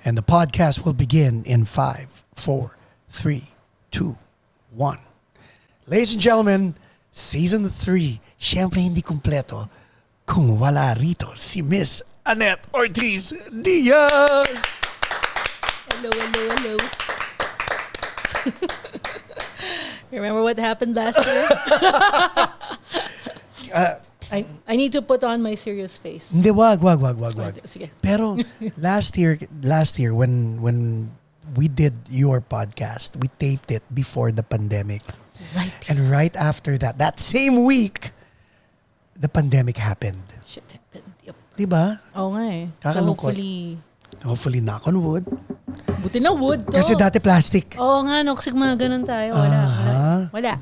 And the podcast will begin in 5, 4, 3, 2, 1. Ladies and gentlemen, Season 3, syempre hindi kumpleto kung wala rito si Miss Annette Ortiz Diaz! Hello, hello, hello. Remember what happened last year? I need to put on my serious face. Hindi, wag. Sige. Pero last year when we did your podcast, we taped it before the pandemic. Right. And right after that same week, the pandemic happened. Shit happened. Yep. Diba? Oo nga eh. Kakalungkot. So Hopefully, knock on wood. buti na wood to. Kasi dati plastic. Oo nga, no. Kasi mga ganun tayo. Wala.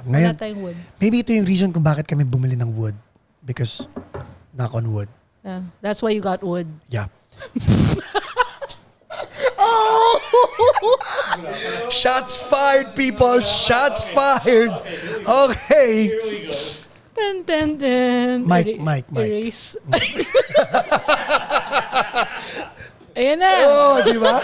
Ngayon, Wala tayong wood. maybe ito yung reason kung bakit kami bumili ng wood. Because, knock on wood. Yeah, that's why you got wood. Yeah. Oh! Shots fired, people! Shots fired! Okay. Here we go. Ten. Mike. Erase. Ayan na. Oh, di ba?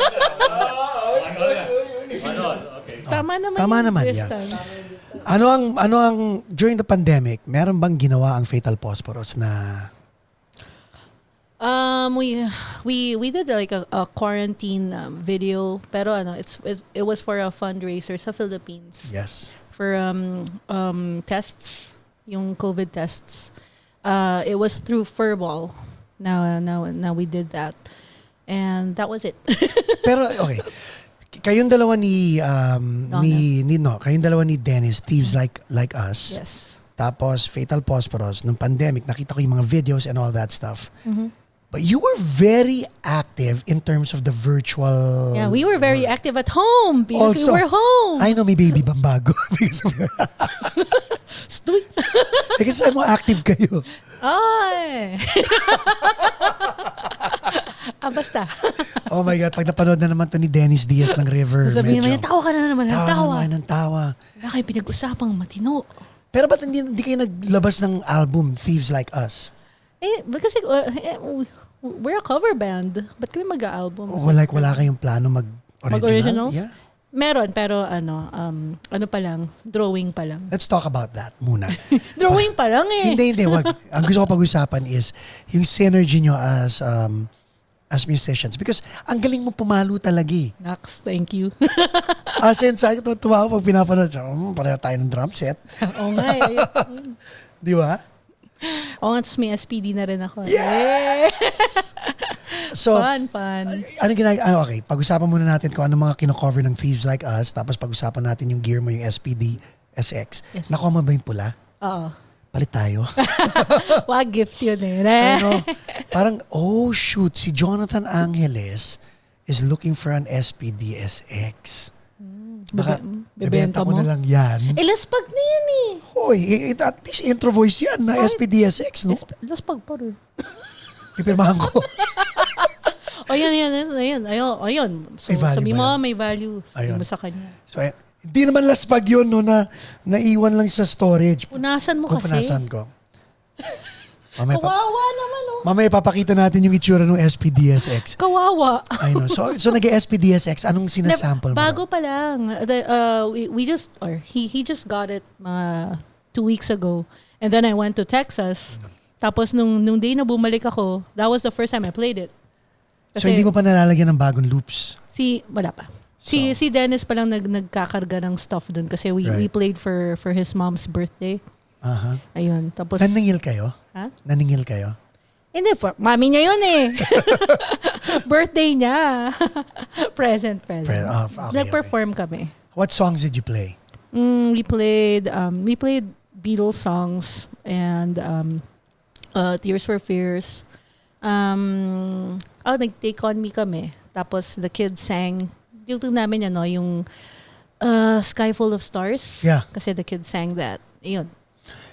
Okay. Tama naman Tama yung naman, distance. Ano ang during the pandemic, meron bang ginawa ang Fatal Posporos na We did like a quarantine video, pero it was for a fundraiser sa Philippines. yes. For tests, yung COVID tests. It was through Furball. Now we did that. And that was it. Pero okay. Kayong dalawa kayong dalawa ni Dennis, Thieves Like Us. Yes. Tapos Fatal Posporos, nung pandemic, nakita ko yung mga videos and all that stuff. Mm-hmm. But you were very active in terms of the virtual... Yeah, we were very active at home because Also, we were home. I know may baby bang bago. Kasi sabi mo active kayo. Ay! Basta. Oh my God, pag napanood na naman to ni Dennis Diaz ng River, Sabihin medyo... naman, tawa ka na naman, tawa. ng tawa. Wala kayo pinag-usapang matino. Pero ba't hindi kayo naglabas ng album, Thieves Like Us? Kasi we're a cover band. Ba't kami mag-album? Wala kayong plano mag-original? Mag-originals? Yeah. Meron, pero ano pa lang, drawing pa lang. Let's talk about that muna. Drawing pa lang eh. Hindi, wag. Ang gusto ko pag-usapan is yung synergy nyo as musicians. Because ang galing mo pumalo talaga eh. Nax, thank you. As in, sa akin, tuwa ako pag pinapanood. Pareho tayo ng drum set. Oo nga eh. Di ba? Oo nga, tapos may SPD na rin ako. Yes! So, Fun. okay, pag-usapan muna natin kung ano mga kino-cover ng Thieves Like Us, tapos pag-usapan natin yung gear mo, yung SPD SX. Yes. Nakuha mo ba yung pula? Oo. Palit tayo. Wag gift yun eh. Ano, parang, oh shoot, si Jonathan Angeles is looking for an SPD SX. Baka, bebenta ko na lang yan. Laspag na yan eh. Hoy, at least intro voice yan na SPD SX, no? Laspag pa rin. Pipirmahan ko. Ayun. So, May value sabi ba mo, yun? may value. Sabi Ayun. mo sa kanya. So, hindi naman laspag yun, no, na naiwan lang sa storage. Punasan mo kasi. Punasan ko. Kawawa naman, oh. Mamaya papakita natin yung itsura ng SPDSX. Kawawa. I know. So nag-SPDSX, anong sinasample mo? Bago pa lang. He just got it 2 weeks ago. And then I went to Texas. Tapos nung day na bumalik ako, that was the first time I played it. So hindi mo pa nalalagyan ng bagong loops? Wala pa. Si Dennis pa lang nagkakarga ng stuff dun kasi we played for his mom's birthday. Aha. Ayun. Tapos Naningil kayo? Ha? Naningil kayo? Hindi, mami niya yun eh. Birthday niya. Present. Okay, Nag-perform kami. What songs did you play? We played Beatles songs and Tears for Fears. Nag-Take On Me kami. Tapos the kids sang. Yung namin yung Sky Full of Stars. Yeah. Kasi the kids sang that. Yun.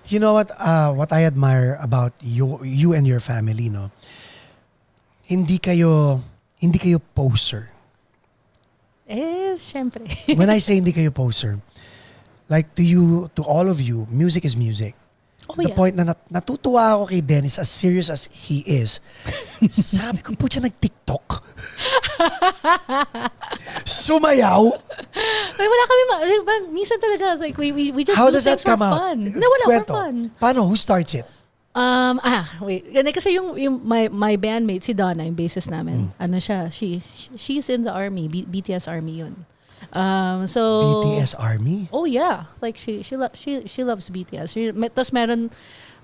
You know what I admire about you and your family, no? Hindi kayo poser. Syempre. When I say hindi kayo poser, like to all of you, music is music. Oh, The yeah. point na natutuwa ako kay Dennis as serious as he is. Sabi ko po siya nag-TikTok. Sumayaw. Ay, wala kami, minsan talaga, like, we just How do does that things for come out? fun. No, wala, Kwento. for fun. Paano? Who starts it? Wait. Kasi yung my bandmate, si Donna, yung bassist namin, ano siya, she's in the army, BTS army yun. So BTS Army? Oh yeah, like she loves BTS. Tapos meron,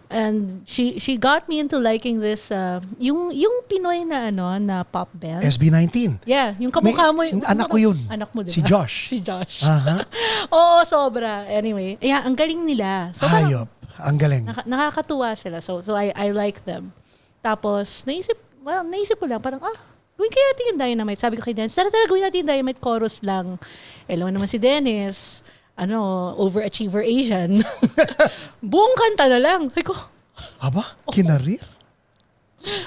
and she got me into liking this yung Pinoy na na pop band. SB19. Yeah, yung kamukha mo. Anak ko yun. Anak mo, diba? Si Josh. Si Josh. Aha. Oo, sobra. Anyway, yeah, ang galing nila. So, Hayop. Ang galing. nakakatuwa sila. So I like them. Tapos naisip ko lang parang gawin kaya natin yung Dynamite. Sabi ko kay Dennis, talaga gawin natin yung Dynamite chorus lang. Alam mo naman si Dennis, overachiever Asian. Buong kanta na lang. Sabi ko, Aba, kinarir?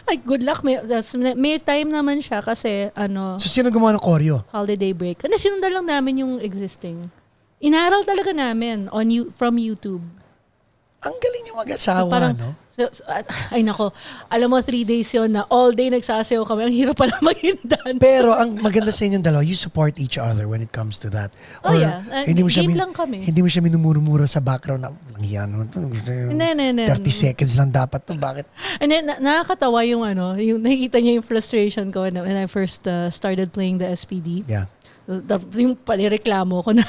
ay, good luck. May time naman siya kasi So, sino gumawa ng choreo? holiday break. Sinundan lang namin yung existing. Inaral talaga namin from YouTube. Ang galing yung mag-asawa, Parang, no? ay nako, alam mo 3 days yon na all day nagsasayaw kami. Ang hirap pala maging dance. Pero ang maganda sa inyong dalawa, you support each other when it comes to that. Oh, yeah. Hindi mo siya Game lang kami. Hindi mo siya minumura-mura sa background na yan. Hindi. 30 seconds lang dapat to. Bakit? And then, nakakatawa yung yung nakikita niya yung frustration ko when I first started playing the SPD. Yeah. Yung palireklamo ko na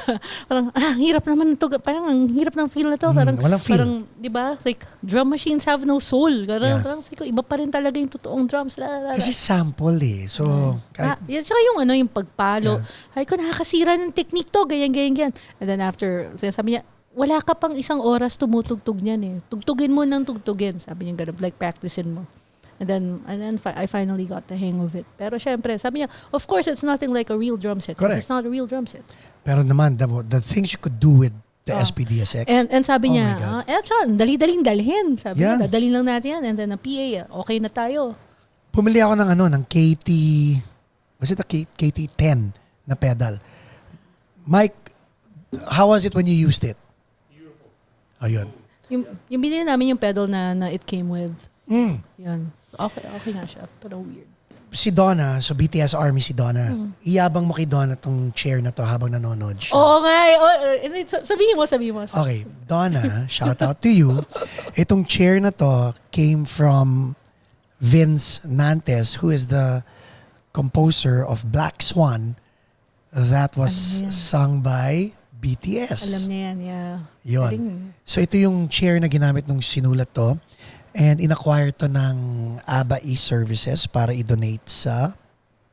parang hirap naman ito, parang ang hirap ng feel na to, parang walang feel. Parang 'di ba, like drum machines have no soul. Yeah. Parang iba pa rin talaga yung totoong drums. Kasi sample eh. So, Tsaka yung pagpalo. Ay ko, nakakasira ng technique to, ganyan. And then after, sabi niya, wala ka pang 1 oras tumutugtog niyan eh. Tugtugin mo ng tugtugin. Sabi niya ganun, like practicein mo. And then I finally got the hang of it. Pero syempre, sabi niya, of course, it's nothing like a real drum set. Correct. It's not a real drum set. pero naman, the things you could do with the SPDSX. And sabi Oh niya, my God. tsaka, dali-daling dalhin. Sabi Yeah. niya, dadalhin lang natin yan. And then ang PA, okay na tayo. Bumili ako ng KT, was it a KT10 na pedal? Mike, how was it when you used it? Beautiful. Ayun. Yung binili namin yung pedal na it came with. Mm. Yan. Okay na siya. Pero weird. Si Donna, so BTS Army si Donna, iyabang mo kay Donna tong chair na to habang nanonood siya. Oo nga. Sabihin mo. Okay, Donna, shout out to you. Itong chair na to came from Vince Nantes, who is the composer of Black Swan that was sung by BTS. Alam niya yan, yeah. Yun. Galing. So ito yung chair na ginamit nung sinulat to. And in-acquire to ng ABBA e-services para i-donate sa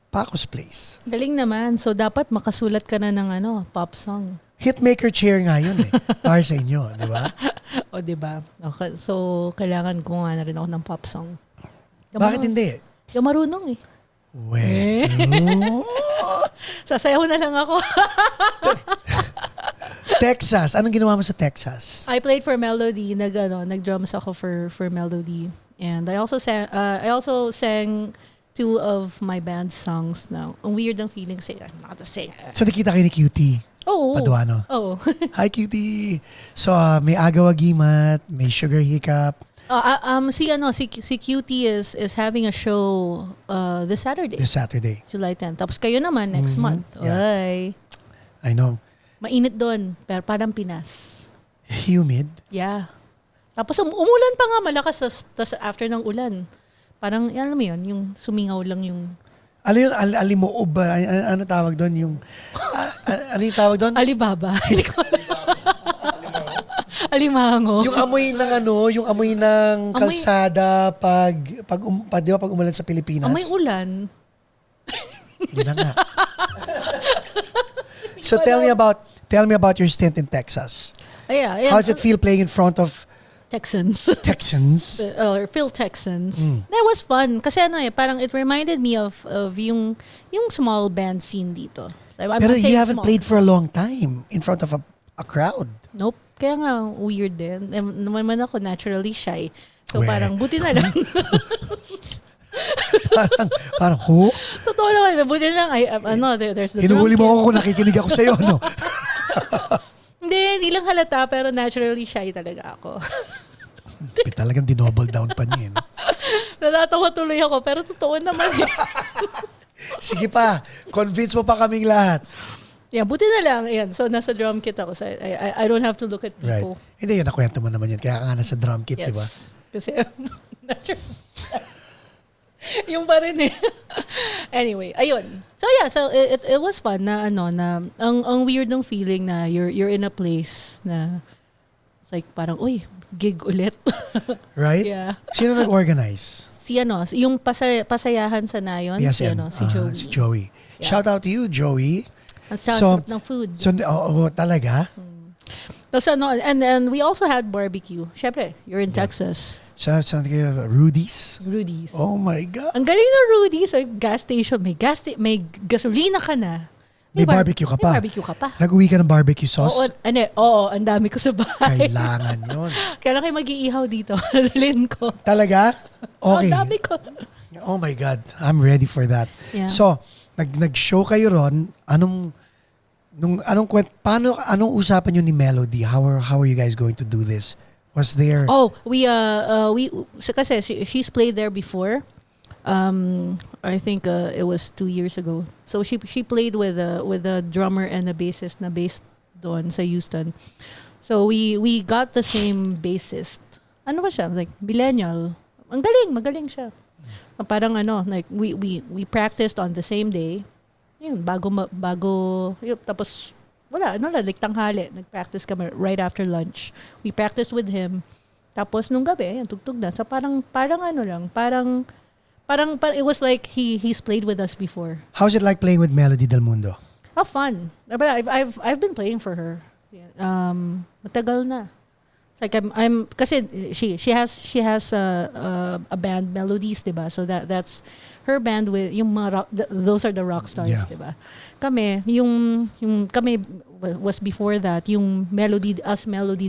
Paco's Place. Galing naman. So, dapat makasulat ka na ng pop song. Hitmaker chair nga yun eh. Para sa inyo, di ba? O, diba? Okay. So, kailangan ko nga na rin ako ng pop song. Bakit hindi? Yung marunong eh. Well, Sasayaw na lang ako. Texas. Anong ginawa mo sa Texas? I played for Melody. Nag-drums ako for Melody. And I also sang 2 of my band's songs now. Ang weird ang feeling say, I'm not a singer. So nakita kayo ni QT Oo. Paduano. Oo. Hi QT. So may agaw-agimat, may sugar hiccup. Si QT is having a show this Saturday. This Saturday. July 10. Tapos kayo naman next month. Yeah. Ay. I know. Mainit doon, pero parang Pinas. Humid. Yeah. Tapos umulan pa nga malakas tas after ng ulan. Parang alam mo 'yun, yung sumingaw lang yung Ano yun? Alimuob ba? Ano tawag doon? Yung ano yung tawag doon? Alibaba. Hindi ko alam. Alimango. Yung amoy ng kalsada di ba pag umulan sa Pilipinas. Amoy ulan. Yun na nga. So tell me about your stint in Texas. Yeah. How does it feel playing in front of Texans? Or Phil Texans. That was fun. Kasi parang it reminded me of yung small band scene dito. Pero you haven't played for a long time in front of a crowd. Nope. Kaya nga, weird din. Naman ako naturally shy. So We. parang buti na lang. parang ho? Totoo naman. Buti na lang. There's the Hinuhuli drum mo kit. ako kung nakikinig ako sa'yo, no? Hindi lang halata. Pero naturally shy talaga ako. Talagang dinouble down pa niya. No? Natatawa tuloy ako, pero totoo naman. Sige pa, convince mo pa kaming lahat. Yeah, buti na lang. Ayan, so nasa drum kit ako. So I don't have to look at Right. people. Hindi, yun, nakwento mo naman yun. Kaya ka nga nasa drum kit, di ba? Yes. Kasi, not sure. Yung pa rin eh. Anyway, ayun. So yeah, so it was fun na ang weird ng feeling na you're in a place na it's like parang, uy, gig ulit. Right? Yeah. Sino nag-organize? Yung pasayahan sa nayon, Yes, si Joey. Si Joey. Yeah. Shout out to you, Joey. Ang sarap ng food. So, talaga? So, and we also had barbecue. Syempre, you're in Texas. Saan kayo? Rudy's? Rudy's. Oh my God. Ang galing ng Rudy's. May gas station. May gasolina ka na. May barbecue ka pa. May barbecue ka pa. Nag-uwi ka ng barbecue sauce? Oo, ang dami ko sa bahay. Kailangan yun. Kaya kayo mag-iihaw dito. Dalhin ko. Talaga? Okay. Ang dami ko. Oh my God. I'm ready for that. Yeah. So, nag-show kayo ron. Anong usapan nyo ni Melody? How are you guys going to do this? Was there... Oh, kasi she's played there before. I think it was 2 years ago. So she played with a drummer and a bassist na based doon sa Houston. So we got the same bassist. Ano ba siya? Like millennial. Ang magaling siya. Parang like we practiced on the same day. Yun, bago yun, tapos wala, like tanghali, nag-practice kami right after lunch. We practiced with him. Tapos nung gabi, ayan, tugtog na. So parang it was like he's played with us before. How's it like playing with Melody Del Mundo? Oh, fun. But I've been playing for her. Matagal na. Like I'm kasi she has a band, Melodies, diba? So that's her band with yung mga those are the rock stars, yeah. diba? Kami kami was before that yung Melody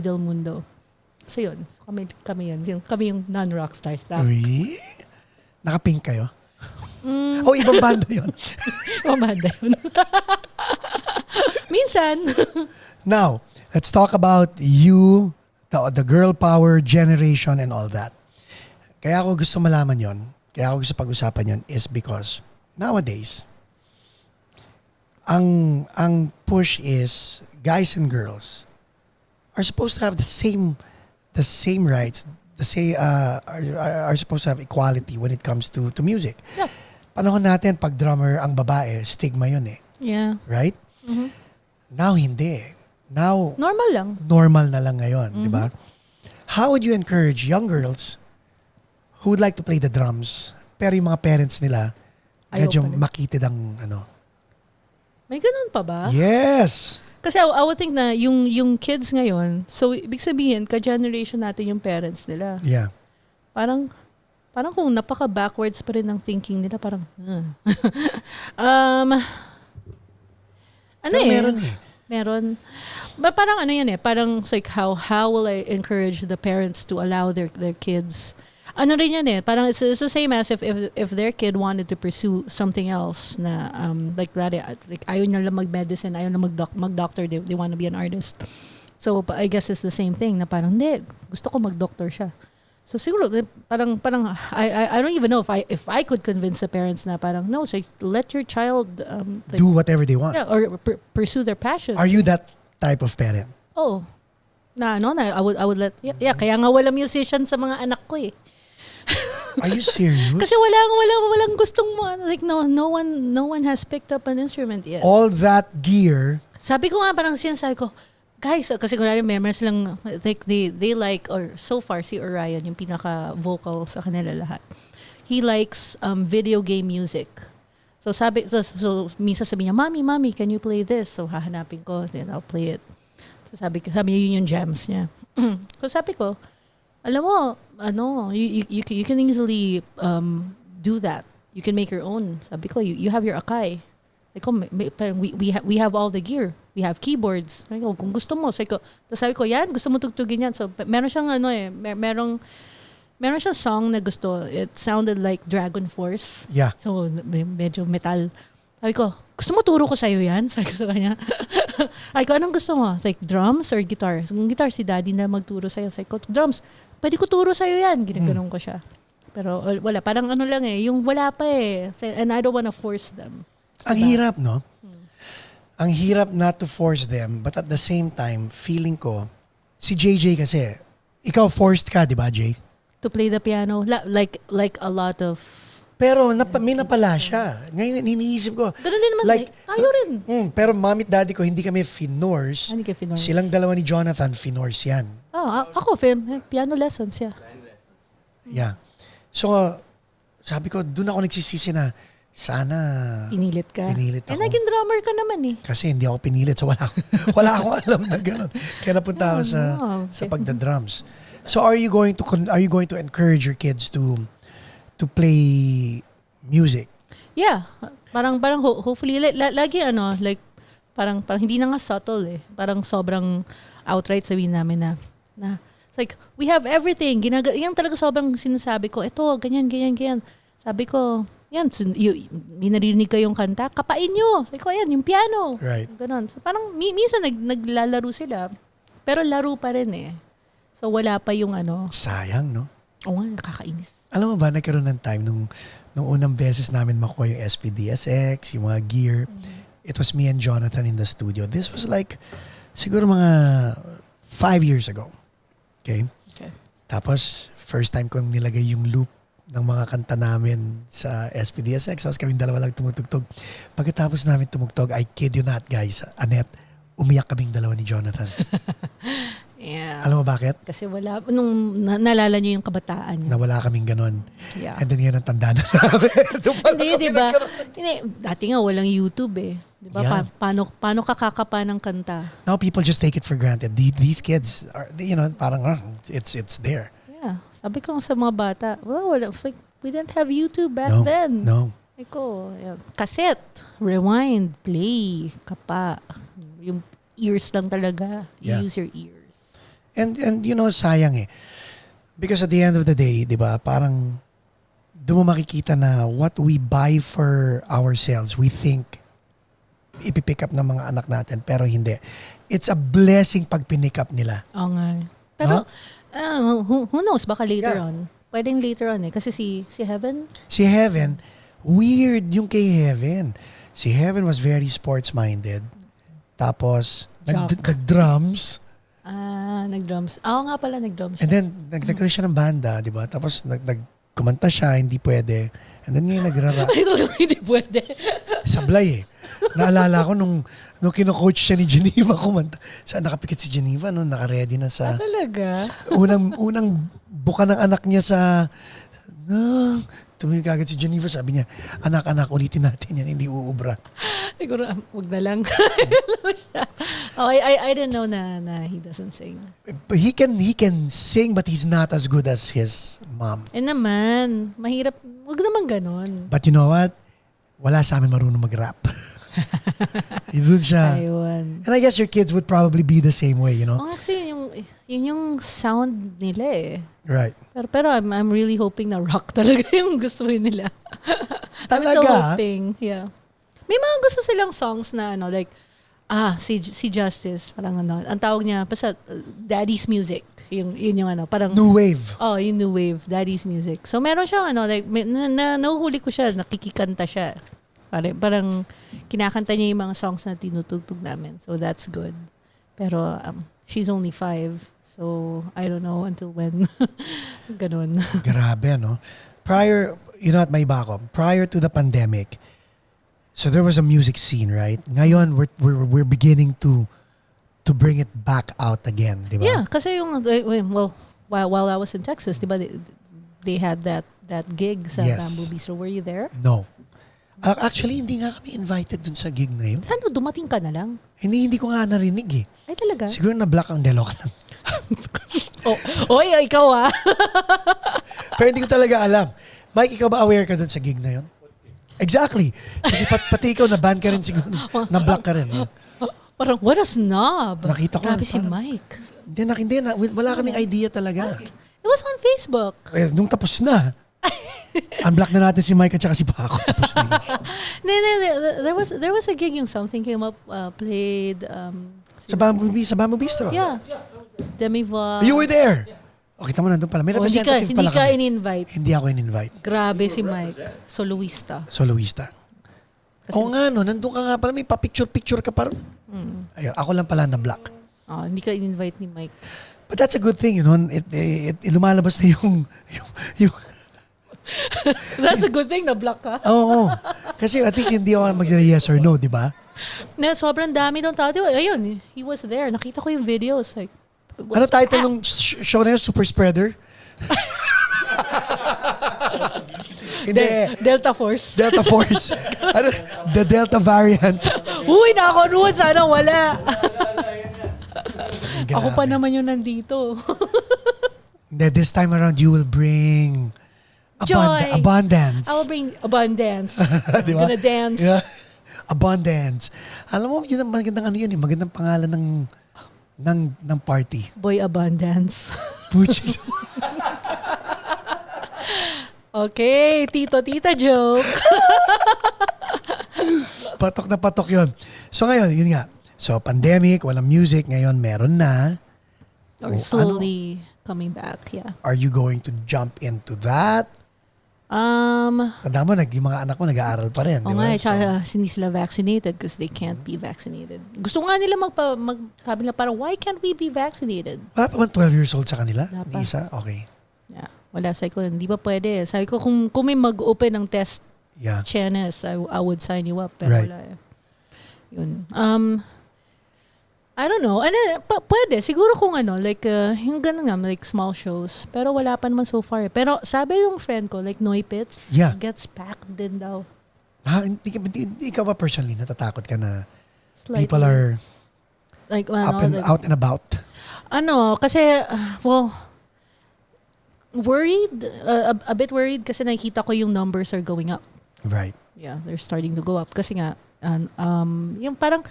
Del Mundo. So yun, kami yun. Kami yung non-rock stars. Really? Naka-pink kayo? Oh, ibang banda yun. Ibang banda yun. Minsan. Now, let's talk about you, the girl power generation and all that. Kaya ako gusto malaman yon, kaya ako gusto pag-usapan yon is because nowadays, ang push is guys and girls are supposed to have the same rights, are supposed to have equality when it comes to music. Yeah. Panahon natin, pag drummer ang babae, stigma yun eh. Yeah. Right? Mm-hmm. Now, hindi. Now, normal na lang ngayon, di ba? How would you encourage young girls who would like to play the drums, pero yung mga parents nila, medyo makitid ang May ganun pa ba? Yes! Kasi I would think na yung kids ngayon, so ibig sabihin, ka-generation natin yung parents nila. Yeah. Parang kung napaka-backwards pa rin ang thinking nila, parang, Meron. But parang yan parang like how will I encourage the parents to allow their kids? Ano rin yan parang it's the same as if their kid wanted to pursue something else na like ayaw nila mag-medicine, ayaw nila mag-doctor, they want to be an artist. So I guess it's the same thing na parang hindi, gusto ko mag-doctor siya. So siguro parang I don't even know if I could convince the parents na parang no, so let your child do whatever they want. Yeah, or pursue their passion. Are you that type of parent? Oh. Na I would let kaya nga wala musician sa mga anak ko eh. Are you serious? Kasi walang gustong mo, like no one has picked up an instrument yet. All that gear. Sabi ko nga parang sinasabi ko, guys, kasi kunwari meron silang like they like, or so far si Orion yung pinaka vocal sa kanila lahat. He likes video game music. So minsan sabi niya, Mommy, can you play this? So hahanapin ko, then I'll play it. So sabi niya yun yung jams niya. So sabi ko, alam mo, you can easily do that. You can make your own. Sabi ko, you have your Akai. We have all the gear. We have keyboards. Sabi ko, kung gusto mo. Sabi ko, yan, gusto mo tugtugin yan. So meron siyang meron siyang song na gusto. It sounded like Dragon Force. Yeah. So medyo metal. Sabi ko, gusto mo turo ko sa'yo yan? Sabi ko sa kanya. Sabi ko, anong gusto mo? Like, drums or guitar? Kung guitar, si daddy na magturo sa'yo. Sabi ko, drums, pwede ko turo sa'yo yan. Ginaganon ko siya. Pero wala, parang ano lang yung wala pa eh. And I don't wanna force them. Ang hirap, no? Ang hirap not to force them, but at the same time, feeling ko, si JJ kasi, ikaw forced ka, di ba, Jay? To play the piano, like a lot of... Pero may napala siya. Ngayon, iniisip ko. Ganun din naman, like, tayo rin. Pero mommy at daddy ko, hindi kami finors. Hindi ka finors. Silang dalawa ni Jonathan, finors yan. Ako, piano lessons, yeah. Yeah. So, sabi ko, doon ako nagsisisi na, sana Pinilit ka. Pinilit ako. Naging drummer ka naman eh. Kasi hindi ako pinilit. So wala akong alam na gano'n. Kaya napunta ako sa pagda-drums. So are you going to encourage your kids to play music? Yeah. Parang hopefully lagi parang hindi na nga subtle eh. Parang sobrang outright sabihin namin na it's like we have everything. Yan talaga sobrang sinasabi ko. Ito, ganyan. Sabi ko, yan, may narinig kayong kanta, kapain nyo. Sabi ko, yan, yung piano. Right. Ganon. So, parang minsan naglalaro sila, pero laro pa rin eh. So, wala pa yung Sayang, no? Oo nga, nakakainis. Alam mo ba, nagkaroon ng time nung unang beses namin makuha yung SPDSX, yung mga gear. It was me and Jonathan in the studio. This was like, siguro mga 5 years ago. Okay? Tapos, first time kong nilagay yung loop ng mga kanta namin sa SPDSX. Tapos kaming dalawa lang tumutugtog. Pagkatapos namin tumugtog, I kid you not, guys, Annette, umiyak kaming dalawa ni Jonathan. Yeah. Alam mo bakit? Kasi wala, nung naalala niyo yung kabataan niyo. Na wala kaming ganun. Yeah. And then yun ang tanda na namin. Hindi, diba? Dati nga walang YouTube eh. Diba? Yeah. Paano kakakapa ng kanta? Now people just take it for granted. These kids are, parang it's there. Yeah. Sabi ko sa mga bata, we didn't have YouTube back then. No. Cassette, rewind, play, kapa. Yung ears lang talaga. You use your ears. And sayang eh. Because at the end of the day, di ba, parang doon mo makikita na what we buy for ourselves, we think ipipick up ng mga anak natin, pero hindi. It's a blessing pag pinick up nila. Oo nga. Pero, who knows, baka later on. Pwedeng later on eh. Kasi si Heaven? Si Heaven, weird yung kay Heaven. Si Heaven was very sports-minded. Tapos, nag-drums. Nag-drums. Oo nga pala, nag-drums siya. And then, nagkaroon siya ng banda, di ba? Tapos, kumanta siya, hindi pwede. And then ngayon nagrara. Hindi pwede. Sablay eh. Naalala ko nung kino-coach siya ni Geneva kumanta. Saan nakapikit si Geneva, no? Naka-ready na sa... Talaga? Unang buka ng anak niya sa... tumingin kagad si Geneva, sabi niya, anak, ulitin natin yan, hindi uubra. Siguro, wag na lang. I didn't know na he doesn't sing. He can sing, but he's not as good as his mom. Naman, mahirap, wag naman ganon. But you know what? Wala sa amin marunong mag-rap. Yun siya. Ayun. And I guess your kids would probably be the same way, you know? Kasi yun yung sound nila eh. Right. Pero I'm really hoping na rock talaga yung gusto nila. Talaga? I'm still hoping, yeah. May mga gusto silang songs na like, si Justice, parang ang tawag niya, basta Daddy's Music. Yun yung parang... New Wave. Oh, yung New Wave, Daddy's Music. So meron siyang like, nahuhuli ko siya, nakikikanta siya. Parang kinakanta niya yung mga songs na tinutugtog namin. So that's good. Pero she's only 5. So I don't know until when. Ganon. Grabe, no? Prior to the pandemic, so there was a music scene, right? Ngayon, we're beginning to bring it back out again, di ba? Yeah, kasi while I was in Texas, di ba, they had that gig sa Bamboo Bistro. Were you there? No. Actually, hindi nga kami invited dun sa gig na yun. Saan dumating ka na lang? Hindi ko nga narinig eh. Ay, talaga? Siguro na-block ang delok lang. Ikaw Pero hindi ko talaga alam. Mike, ikaw ba aware ka dun sa gig na yun? Exactly. Sige, pati ikaw na-ban ka rin siguro. Na-block ka rin. Parang, what a snob. Nakita ko. Grabe si Mike. Hindi. Wala kaming idea talaga. It was on Facebook. Nung tapos na. Unblock na natin si Mike at saka si Paco. Tapos na yun. There was a gig yung Something Came Up, played, Sa Bamboo Bistro? yeah, Demi-Voix. You were there? O, kita mo nandun pala. May representative Hindi pala ka kami. in-invite. Hindi ako in-invite. Grabe si Mike. Soloista. Soloista. Kasi- Oo nga, no. Nandun ka nga pala. May pa-picture-picture ka pa rin. Ayun, ako lang pala na-block. Hindi ka in-invite ni Mike. But that's a good thing, you know. Lumalabas na yung That's a good thing na block ka. Oo. Kasi at least hindi ako mag-yes or no, di ba? Na sobrang dami ng tao. Diba? Ayun, he was there. Nakita ko yung videos. Like, Ano title ng show na yun? Super Spreader? Hindi. Delta Force. Delta Force. Ano? The Delta variant. Uy, nakakunod. Sana wala. Ako pa Grabe. naman yung nandito. Hindi, this time around you will bring Joy. abundance. I will bring abundance. Di I'm ba? gonna dance. Yeah. Abundance. Alam mo, yun ang magandang ano yun eh. Magandang pangalan ng party. Boy Abundance. Puchis. Okay, tito-tita joke. Patok na patok yun. So ngayon, yun nga. So pandemic, walang music. Ngayon, meron na. Or slowly coming back, yeah. Are you going to jump into that? Tanda mo, yung mga anak mo nag-aaral pa rin. Oo di ba? nga, tsaka hindi sila vaccinated because they can't be vaccinated. Gusto nga nila sabi nila parang, why can't we be vaccinated? Wala pa man 12 years old sa kanila? Wala pa. Ni isa? Okay. Yeah. Wala, sabi ko, hindi pa pwede. Sabi ko, kung may mag-open ng test, Yeah. Chenes, I would sign you up. Pero Right. wala eh. Yun. I don't know. Ano, pwede. Siguro kung like, yung ganun nga, like small shows. Pero wala pa naman so far. Pero sabi yung friend ko, like Noy Pits, Yeah. gets packed din daw. Ha? Hindi ka ba personally natatakot ka na Slightly. people are like, out and about? Kasi, worried, a bit worried kasi nakikita ko yung numbers are going up. Right. Yeah, they're starting to go up. Kasi nga, yung parang,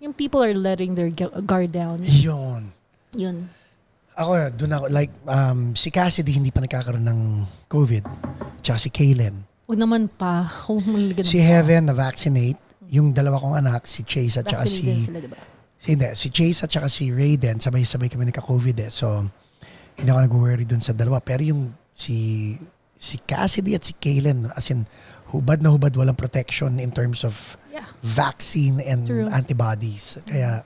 yung people are letting their guard down. Yun. Yun. Ako, doon ako, like, si Cassidy hindi pa nagkakaroon ng COVID. Tsaka si Kaylen. Huwag naman pa. Kung maligan Si Heaven na-vaccinate. Yung dalawa kong anak, si Chase at tsaka vaccinated sila, diba? si Chase at tsaka si Raiden, sabay-sabay kami nagka-COVID eh. So, hindi ako nag-worry dun sa dalawa. Pero yung si Cassidy at si Kaylen, as in, hubad na hubad, walang protection in terms of Yeah. vaccine and True. antibodies. Kaya,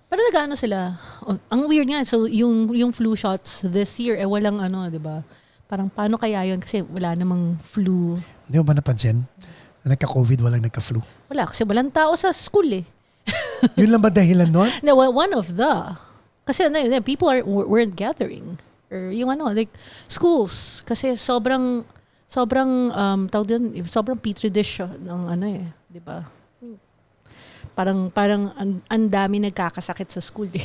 Pero nag-ano sila? Ang weird nga. So, yung flu shots this year, walang diba? Parang paano kaya yun? Kasi wala namang flu. hindi mo ba napansin? Na nagka-COVID, walang nagka-flu. Wala. Kasi walang tao sa school eh. Yun lang ba dahilan nun? No, one of the. Kasi people weren't gathering. Or yung like schools. Kasi sobrang tawag din, sobrang petri dish ng di ba? Parang ang dami nagkakasakit sa school eh.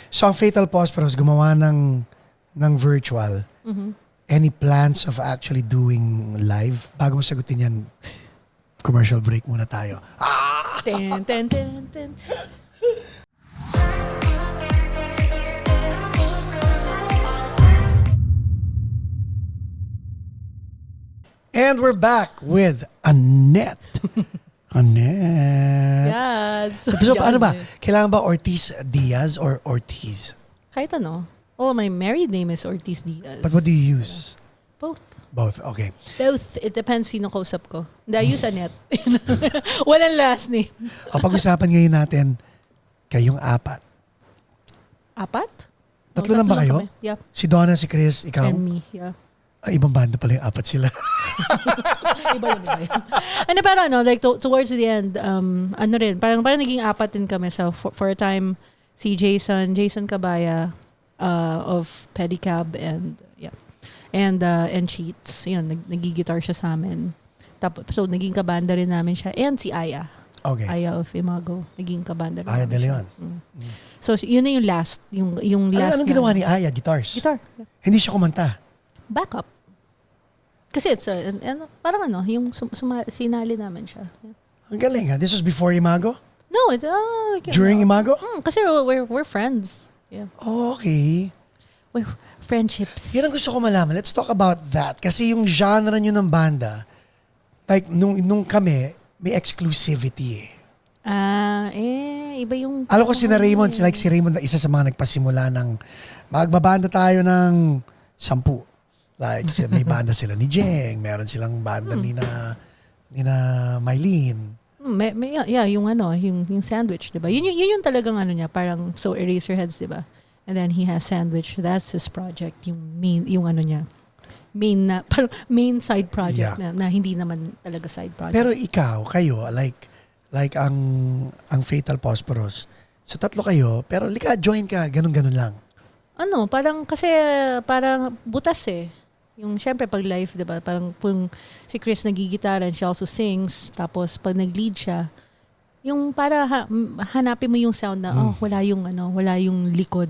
So, ang Fatal Posporos, gumawa ng virtual. Any plans of actually doing live? Bago mo sagutin yan, commercial break muna tayo. Ten, ten, ten, ten. And we're back with Annette. Annette. Yes. So, ano ba? Kailangan ba Ortiz Diaz or Ortiz? Kahit ano. Oh, my married name is Ortiz Diaz. But what do you use? Both. Both, okay. Both. It depends sino kausap ko. Hindi, I use Annette. Walang last name. O pag-usapan ngayon natin, kayong apat. Apat? Tatlo lang ba kayo? kami. Yeah. Si Donna, si Chris, ikaw? And me. Yeah. Ay, ibang banda pala yung apat sila. Iba yun. Pero like towards the end, rin, parang naging apat din kami. So for a time, si Jason Cabaya of Pedicab and Cheats. Yun, nagigitar siya sa amin. Tapos, so naging kabanda rin namin siya. And si Aya. Okay. Aya of Imago. Naging kabanda rin Aya namin De Leon. siya. So yun na yung last. Yung last. Anong ginawa ni Aya? Guitars? Guitar. Yeah. Hindi siya kumanta? Backup. Kasi it's parang yung sinali namin siya. Yeah. Ang galing ha? This was before Imago? No, it's During Imago? kasi we're friends. Yeah. Oh, okay. friendships. Yan ang gusto ko malaman. Let's talk about that. Kasi yung genre nyo ng banda, like, nung kami, may exclusivity eh. Iba yung... Alam ko si Raymond, si Raymond na isa sa mga nagpasimula ng magbabanda tayo ng 10. Like, may banda sila ni Jeng, meron silang banda ni na Mylene. Yung yung Sandwich, 'di ba? Yun yung talagang niya, parang so Eraserheads, 'di ba? And then he has Sandwich. That's his project, yung niya. Parang main side project na hindi naman talaga side project. Pero kayo, like ang Fatal Posporos. So 3 kayo, pero join ka, ganun lang. Parang butas eh. Yung syempre pag live, 'di ba? Parang kung si Chris nagigitara and she also sings, tapos pag nag-lead siya, yung para hanapin mo yung sound na wala yung likod,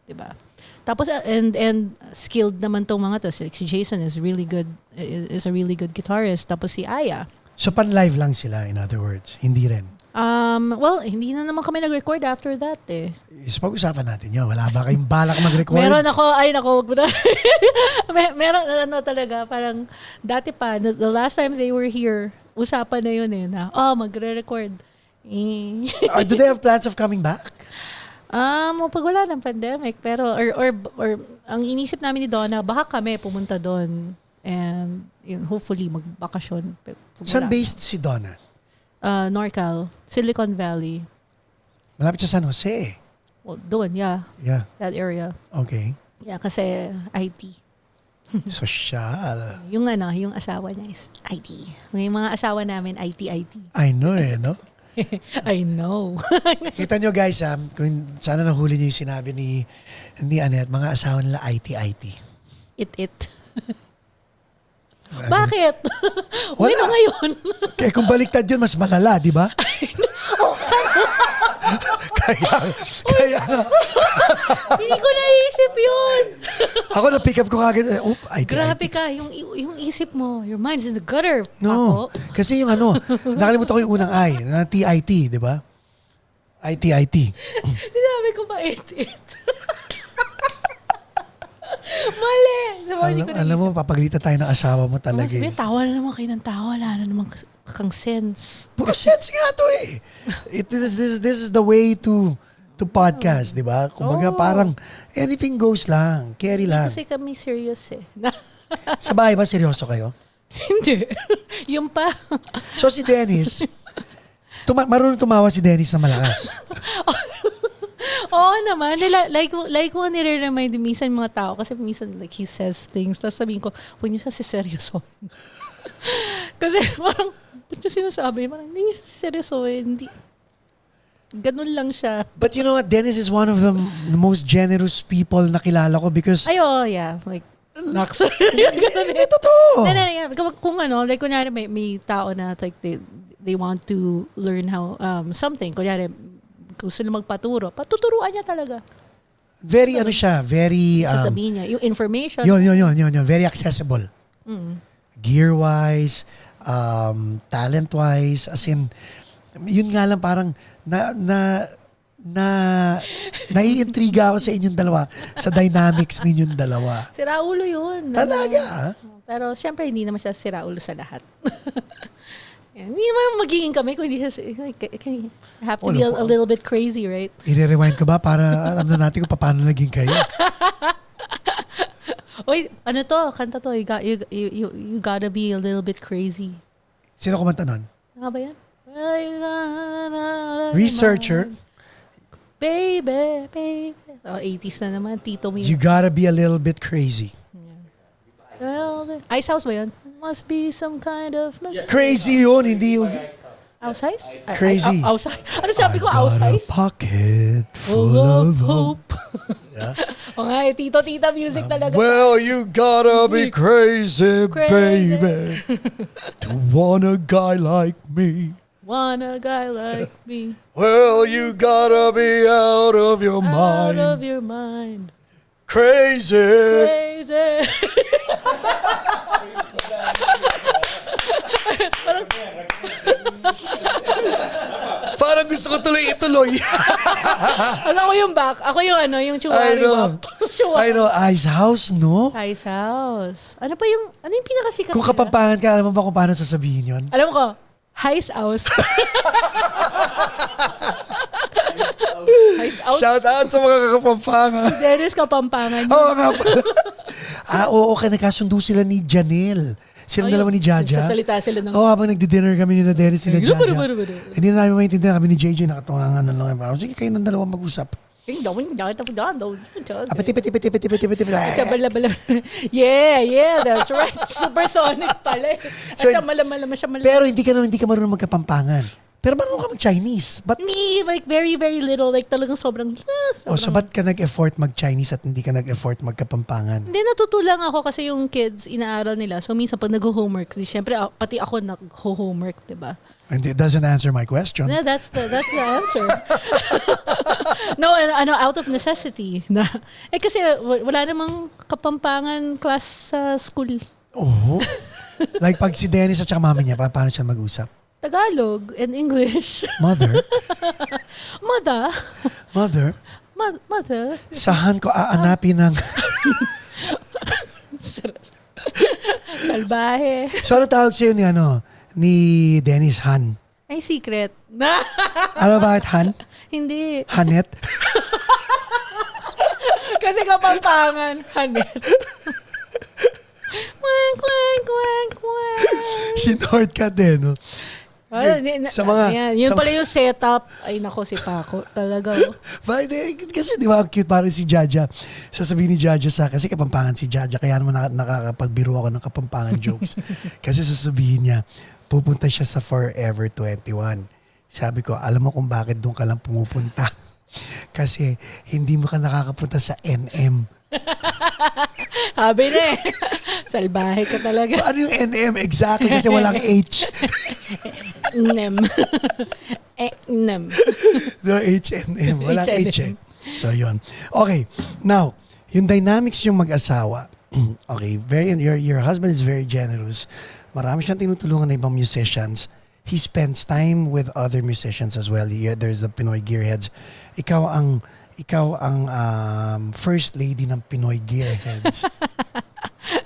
'di ba? Tapos and skilled naman tong mga to. Si Jason is a really good guitarist, tapos si Aya. So pan-live lang sila, in other words, hindi rin. Well, hindi na naman kami nag-record after that eh. Pag-usapan natin yun. Wala ba kayong balak mag-record? Meron ako, wag mo na. Meron talaga, parang dati pa, the last time they were here, usapan na yun eh, na, magre-record. Do they have plans of coming back? Pag wala ng pandemic, pero, or ang inisip namin ni Donna, baka kami pumunta doon, and hopefully magbakasyon. Saan based si Donna? NorCal, Silicon Valley. Malapit sa San Jose. Well, doon, yeah. That area. Okay. Yeah, kasi IT. Social. Yung asawa niya is IT. May mga asawa namin, IT. I know no? I know. Kita nyo guys, kung sana nahuli nyo yung sinabi ni Annette, mga asawa nila IT. It. Bakit? Wala. Wala ngayon. Kaya kung baliktad yun, mas malala, di ba? kaya Hindi ko naisip yun. Ako na-pick up ko kagad. IT. Grabe ka, yung isip mo, your mind's in the gutter. No, Paco. kasi yung nakalimutan ko yung unang I, na TIT, di ba? IT. Sinabi ko ba it? Mali. Alam mo, papagalitan tayo ng asawa mo talaga. Sabi, tawa na naman kayo ng tawa. Wala na naman kang sense. Puro sense nga to eh. This is the way to podcast, di ba? Kumbaga parang anything goes lang. Carry lang. Kasi kami serious eh. Sa bahay ba, seryoso kayo? Hindi. Yung pa. So si Dennis, marunong tumawa si Dennis na malakas. Oo naman. Like ko nire-remind minsan mga tao kasi minsan like he says things tapos sabihin ko, huwag niyo siya siseryosohin. Kasi parang, ba't niyo sinasabi? Parang hindi niyo siya siseryosohin. Ganun lang siya. But you know what? Dennis is one of the most generous people na kilala ko because... Yeah. Like, naksa. Ganun eh. Totoo. Kung like kunyari may tao na like they want to learn how something. Kunyari, gusto na magpaturo, patuturuan niya talaga. Very very... sasabihin niya, yung information. Yun. Very accessible. Gear-wise, talent-wise, as in, yun nga lang parang naiintriga ako sa inyong dalawa, sa dynamics ninyong dalawa. Si Raulo yun. Talaga? Pero syempre, hindi naman siya si Raulo sa lahat. Hindi naman magiging kami kung hindi siya, have to be a little bit crazy, right? I-rewind ko ba para alam na natin kung paano naging kayo? Wait, kanta to, you gotta be a little bit crazy. Sino kumanta nun? Nga ba yan? Researcher. Baby. 80s na naman, tito mo yun. You gotta be a little bit crazy. Ice House ba yun? Must be some kind of mistake. Crazy yun, hindi yung... House Ice? Crazy. House Ice? Ano sabi ko? House I've got Ice? a pocket full of hope. Yeah. O nga, tito-tita music talaga. Well, you gotta be crazy, baby, to want a guy like me. Want a guy like me. Well, you gotta be out of your mind. Out of your mind. Crazy. Parang gusto ko tuloy-ituloy. Ako yung back. Ako yung yung I Chuwari know. Bop. I know. Ice House, no? Ice House. Ano yung pinakasikat Kung nila? Kapampangan ka, alam mo ba kung paano sasabihin yun? Alam ko, Ice House. Ice House. Shout out sa mga Kapampangan. Dennis Kapampangan. Oo nga pala. Oo, okay. Nagkasundo sila ni Janelle. Silang dalawa ni Jaja. Sasalita sila ng... Habang nagdi-dinner kami ni na Dennis ni na Jaja. Baro. Hindi na namin maintindihan. Kami ni JJ, nakatungangan na lang. Sige, kayo ng dalawa mag-usap. Bala. Yeah, that's right. Supersonic pala. At So, siya malam siya. Pero hindi ka marunong magkapampangan. Pero marunong ka mag-Chinese. But, Like very, very little. Like talagang sobrang... so ba't ka nag-effort mag-Chinese at hindi ka nag-effort magkapampangan? Hindi, natutulang ako kasi yung kids, inaaral nila. So, minsan pag nag-homework, siyempre, pati ako nag-homework, diba? And it doesn't answer my question. Yeah, that's the answer. No, out of necessity. Kasi wala namang kapampangan class sa school. Oo. Like pag si Dennis at saka mami niya, paano siya mag-usap? Tagalog and English. Mother? Mother. Saan ko aanapin ng... Salbahe. So ano tawag sa'yo ni Dennis? Han? Ay, secret. Alam mo bakit Han? Hindi. Hanet? Kasi kapampangan. Hanet. Quack. Sinort ka din, no? Sa mga... Yan, yun pala yung setup. Ay, nako, si Paco. Talaga. Kasi di ba, cute parang si Jaja. Sasabihin ni Jaja kasi kapampangan si Jaja. Kaya naman nakakapagbiro ako ng kapampangan jokes. Kasi sasabihin niya, pupunta siya sa Forever 21. Sabi ko, alam mo kung bakit doon ka lang pumupunta? Kasi hindi mo ka nakakapunta sa NM. Sabi na eh. Salbahe ka talaga. Ano yung NM? Exactly, kasi walang H. Nem. Nem. No, HNM. Walang H&M. H. So, yun. Okay. Now, yung dynamics yung mag-asawa. Okay. Your husband is very generous. Marami siyang tinutulungan na ibang musicians. He spends time with other musicians as well. There's the Pinoy Gearheads. Ikaw ang first lady ng Pinoy Gearheads.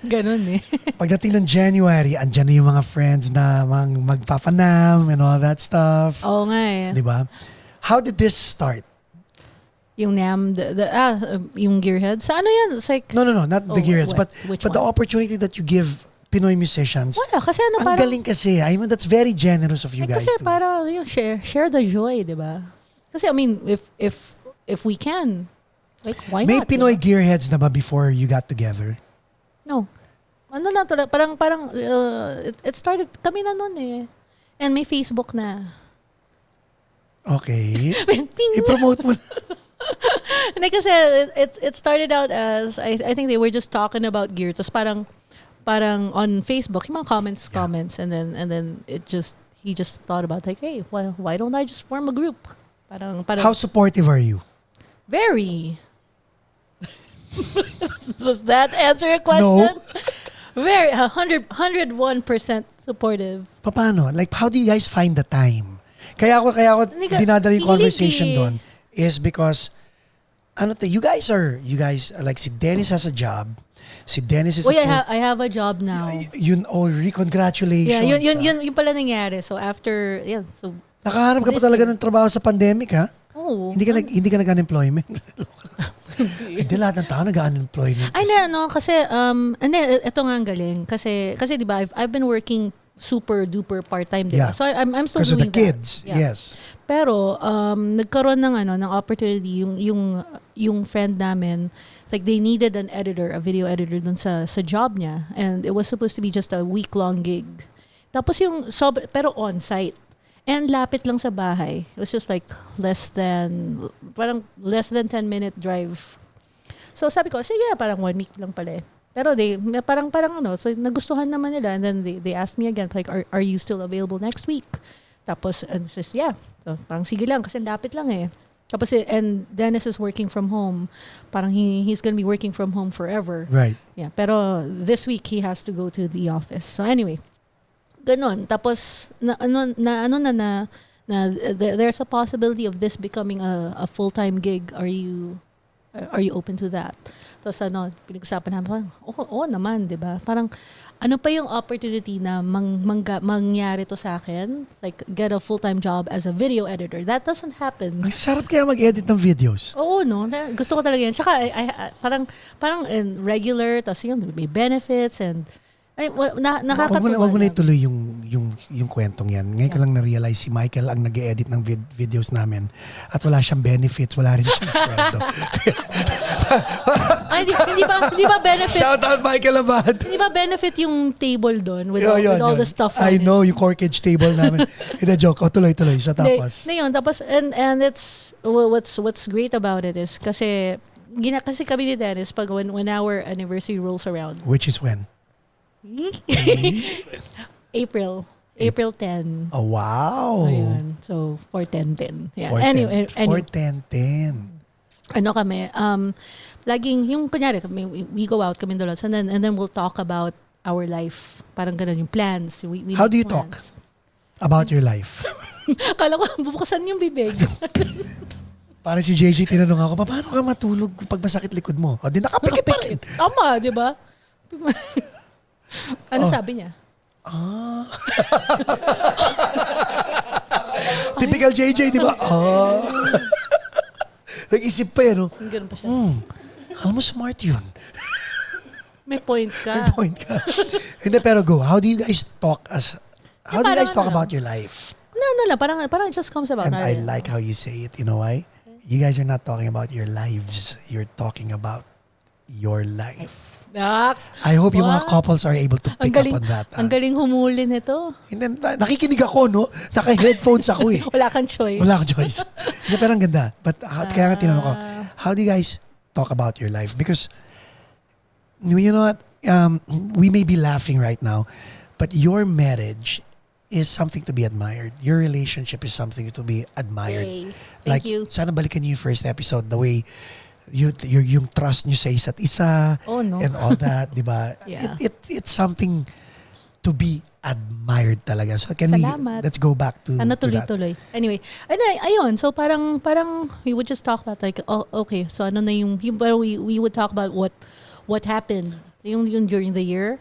Ganon eh. Pagdating ng January, andyan na yung mga friends na magpapanam and all that stuff. Oo nga eh. Di ba? How did this start? Yung NAM, yung Gearheads. Sa ano yan? It's like... No, not the Gearheads, but the opportunity that you give Pinoy musicians. Wala, kasi ano ang parang... galing kasi. I mean, that's very generous of you guys kasi too. para yung share the joy, di ba? Kasi I mean, if we can, like, why May not? Pinoy Gearheads na ba before you got together? No. Ano na to? Parang it started, kami na nun eh. And may Facebook na. Okay. I-promote mo na. Hindi kasi it started out as, I think they were just talking about gear. Tapos parang on Facebook, yung mga comments, and then he just thought about like, hey, why don't I just form a group? Parang How supportive are you? Very. Does that answer your question? No. Very 101% supportive. Paano? Like, how do you guys find the time? Kaya ako dinadala yung conversation doon is because you guys like si Dennis has a job. Si Dennis is I have a job now. Yun, congratulations. Yeah, yun pala nangyari. So after, so nakahanap ka pa talaga ng trabaho sa pandemic, ha? Oo. Hindi ka nag-unemployment. Hindi lahat ng tao nag-unemployment. Ay, no, kasi, ito nga ang galing. Kasi di ba, I've been working super duper part-time, di ba? Yeah. So I'm still Because of doing the kids, that. Yeah. yes. Pero, nagkaroon ng opportunity, yung friend namin, like they needed a video editor dun sa job niya. And it was supposed to be just a week-long gig. Tapos pero on-site. And lapit lang sa bahay. It was just like less than 10-minute drive. So sabi ko, sige, parang 1 week lang pala eh. Pero parang so nagustuhan naman nila. And then they asked me again, like, are you still available next week? Tapos, just, yeah. So parang sige lang, kasi lapit lang eh. Tapos, and Dennis is working from home. Parang he's gonna be working from home forever. Right. Yeah. Pero this week, he has to go to the office. So anyway, Ganon. Tapos, there's a possibility of this becoming a full-time gig. Are you open to that? Tapos pinag-usapan namin, oo naman, di ba? Parang, ano pa yung opportunity na mangyari to sa akin? Like, get a full-time job as a video editor. That doesn't happen. Ang sarap kaya mag-edit ng videos. Oo, no? Gusto ko talaga yan. Tsaka, parang regular, tapos yun, may benefits, and nakakatuwa. Wag mo na ituloy yung kwentong yan. Ngayon ko lang na-realize si Michael ang nag-edit ng videos namin at wala siyang benefits, wala rin siyang sweldo. Ay, hindi ba benefit? Shout out Michael Abad! Hindi ba benefit yung table doon with all the stuff on I know, yung corkage table namin. Hindi, joke. Tuloy. So tapos. Tapos, and it's, what's great about it is, kasi kami ni Dennis, pag when our anniversary rolls around. Which is when? April 10. Oh, wow. Ayun. So, 4-10-10. Yeah. 4-10. Anyway. 4-10-10. Ano kami, laging, yung kunyari, we go out kami doon, and then we'll talk about our life. Parang ganun yung plans. We How do you plans. talk about your life? Kala ko, bubukasan yung bibig. Parang si JJ tinanong ako, paano ka matulog pag masakit likod mo? O, di nakapikit pa rin. Tama, di ba? Ano sabi niya? Typical JJ, di ba? Nag-isip pa yan, no? Ganun pa siya. Alam mo, smart yun. May point ka. May point ka. Hindi, pero go. How do you guys talk about your life? No, parang it just comes about. And I like how you say it. You know why? You guys are not talking about your lives. You're talking about your life. I hope yung mga couples are able to pick up on that. Ang galing humuli nito. Hindi, nakikinig ako, no? Naka-headphones ako eh. Wala kang choice. Hindi, pero ang ganda. But kaya nga tinanong ko, how do you guys talk about your life? Because, you know what? We may be laughing right now, but your marriage is something to be admired. Your relationship is something to be admired. Yay. Thank you. Sana balikan niyo yung first episode, the way yung trust niyo sa isa't isa and all that, di ba? Yeah. It's something to be admired talaga. So let's go back to tuloy-tuloy. Anyway, ayun, so parang we would just talk about like, okay, so ano na we would talk about what happened yung during the year.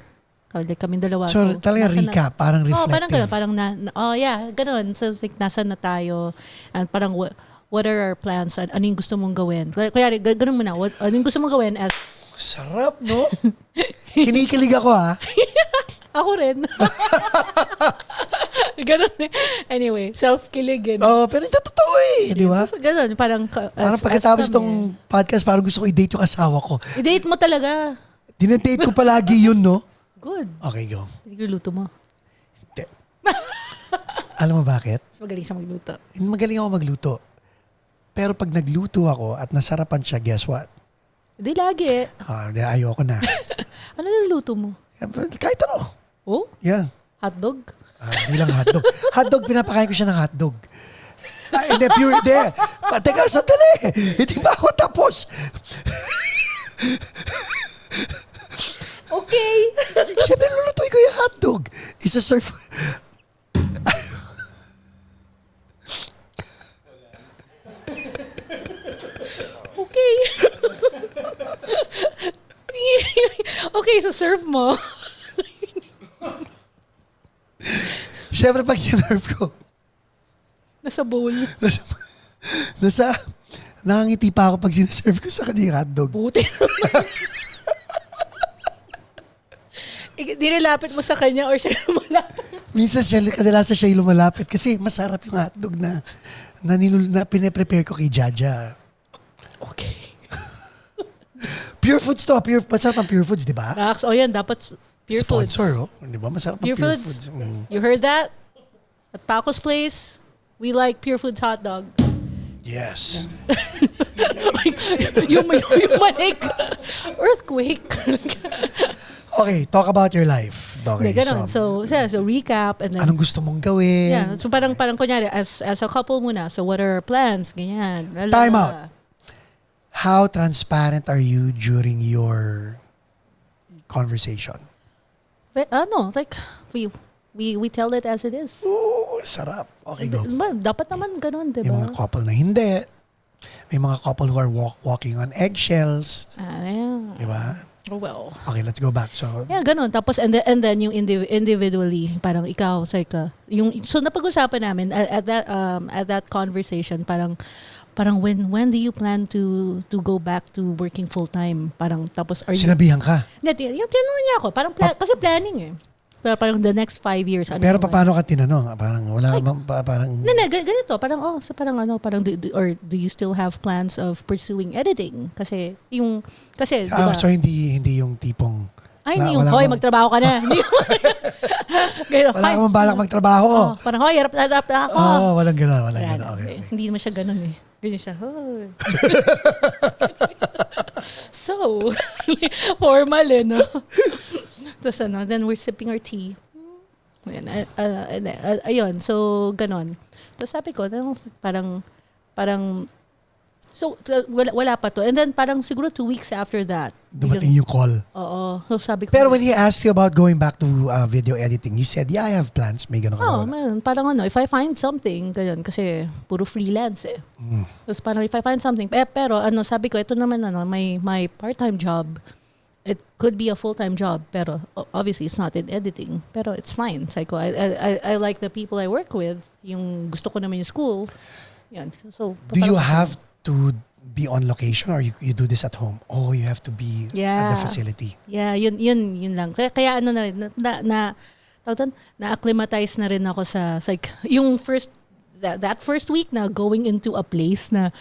Like kaming dalawa. So talaga recap, parang reflective. Parang ganun. So like nasa na tayo, and parang what are our plans? Ano yung gusto mong gawin? Kaya ganun muna. Ano yung gusto mong gawin as... Sarap, no? Kinikilig ako, ha? Ako rin. Ganun eh. Anyway, self-kilig. Pero ito totoo eh. Di ba? Ganun. Parang pagkatapos itong podcast, parang gusto ko i-date yung asawa ko. I-date mo talaga. Dinadate ko palagi yun, no? Good. Okay, go. Luto mo. Hindi. Alam mo bakit? Mas magaling siya magluto. Magaling ako magluto. Pero pag nagluto ako at nasarapan siya, guess what? Hindi lagi. Ayoko na. Ano niluluto mo? Kahit ano. Oh? Yeah. Hotdog? Hindi lang hotdog. Hotdog, pinapakain ko siya ng hotdog. Hindi, pure. Hindi. Teka, sandali. Hindi ba ako tapos? Okay. Siyempre, lulutuin ko yung hotdog. Isa-serve. Okay. Okay, so serve mo. Siyempre, pag sinerve ko, Nasa bowl. Nakangiti pa ako pag sineserve ko sa kanya yung hotdog. Buti naman. Dinilapit mo sa kanya or siya lumalapit? Minsan kadalasan siya yung lumalapit kasi masarap yung hotdog na pinaprepare ko kay Jaja. Okay. Pure Foods to. Masarap ang Pure Foods, di ba? Nax, yan, dapat Pure Foods. Sponsor, di ba? Masarap ang Pure Foods. You heard that? At Paco's Place, we like Pure Foods hot dog. Yes. yung manik. Earthquake. Okay, talk about your life. Okay, so recap and then anong gusto mong gawin? Yeah, so parang kunyari as a couple muna. So what are our plans? Ganyan. Time out. How transparent are you during your conversation? Like We tell it as it is. Ooh, sarap. Okay, go. Dapat naman ganun, May diba? mga couple na hindi. May mga couple who are walking on eggshells. Yeah. Diba? Oh, well. Okay, let's go back. So, Yeah, ganun. Tapos, and then yung individually, parang ikaw, so napag-usapan namin at that conversation, parang when do you plan to go back to working full-time? Parang, tapos, are you... sinabihan ka. Hindi, yung tinanong niya ako, kasi planning eh. Pero parang the next 5 years. Pero paano ka tinanong? Parang wala parang... Hindi, ganito. Do you still have plans of pursuing editing? Kasi, diba? So hindi yung tipong... Hindi yung, hoy, magtrabaho ka na. Wala ka mong balak magtrabaho. Parang, hoy, harap na ako. Walang gano'n. Okay. Hindi naman siya ganun eh. Ganyan siya, hoy. So, formal eh, no? Tapos then we're sipping our tea. Ayun, so ganon. Tapos sabi ko, parang, so wala pa to. And then parang siguro 2 weeks after that. Dumating yung call. Oo. So sabi ko. Pero when he asked you about going back to video editing, you said, yeah, I have plans. May ganon ka man, parang if I find something, ganyan, kasi puro freelance eh. Tapos parang if I find something, pero sabi ko, ito naman my part-time job. It could be a full-time job, pero obviously it's not in editing. Pero it's fine. Psycho. I like the people I work with. Yung gusto ko naman yung school. Yan. So, do you have to be on location or you do this at home? Oh, you have to be at the facility. Yeah, yun lang. Kaya na rin, na-acclimatize na rin ako sa like, yung that first week na going into a place na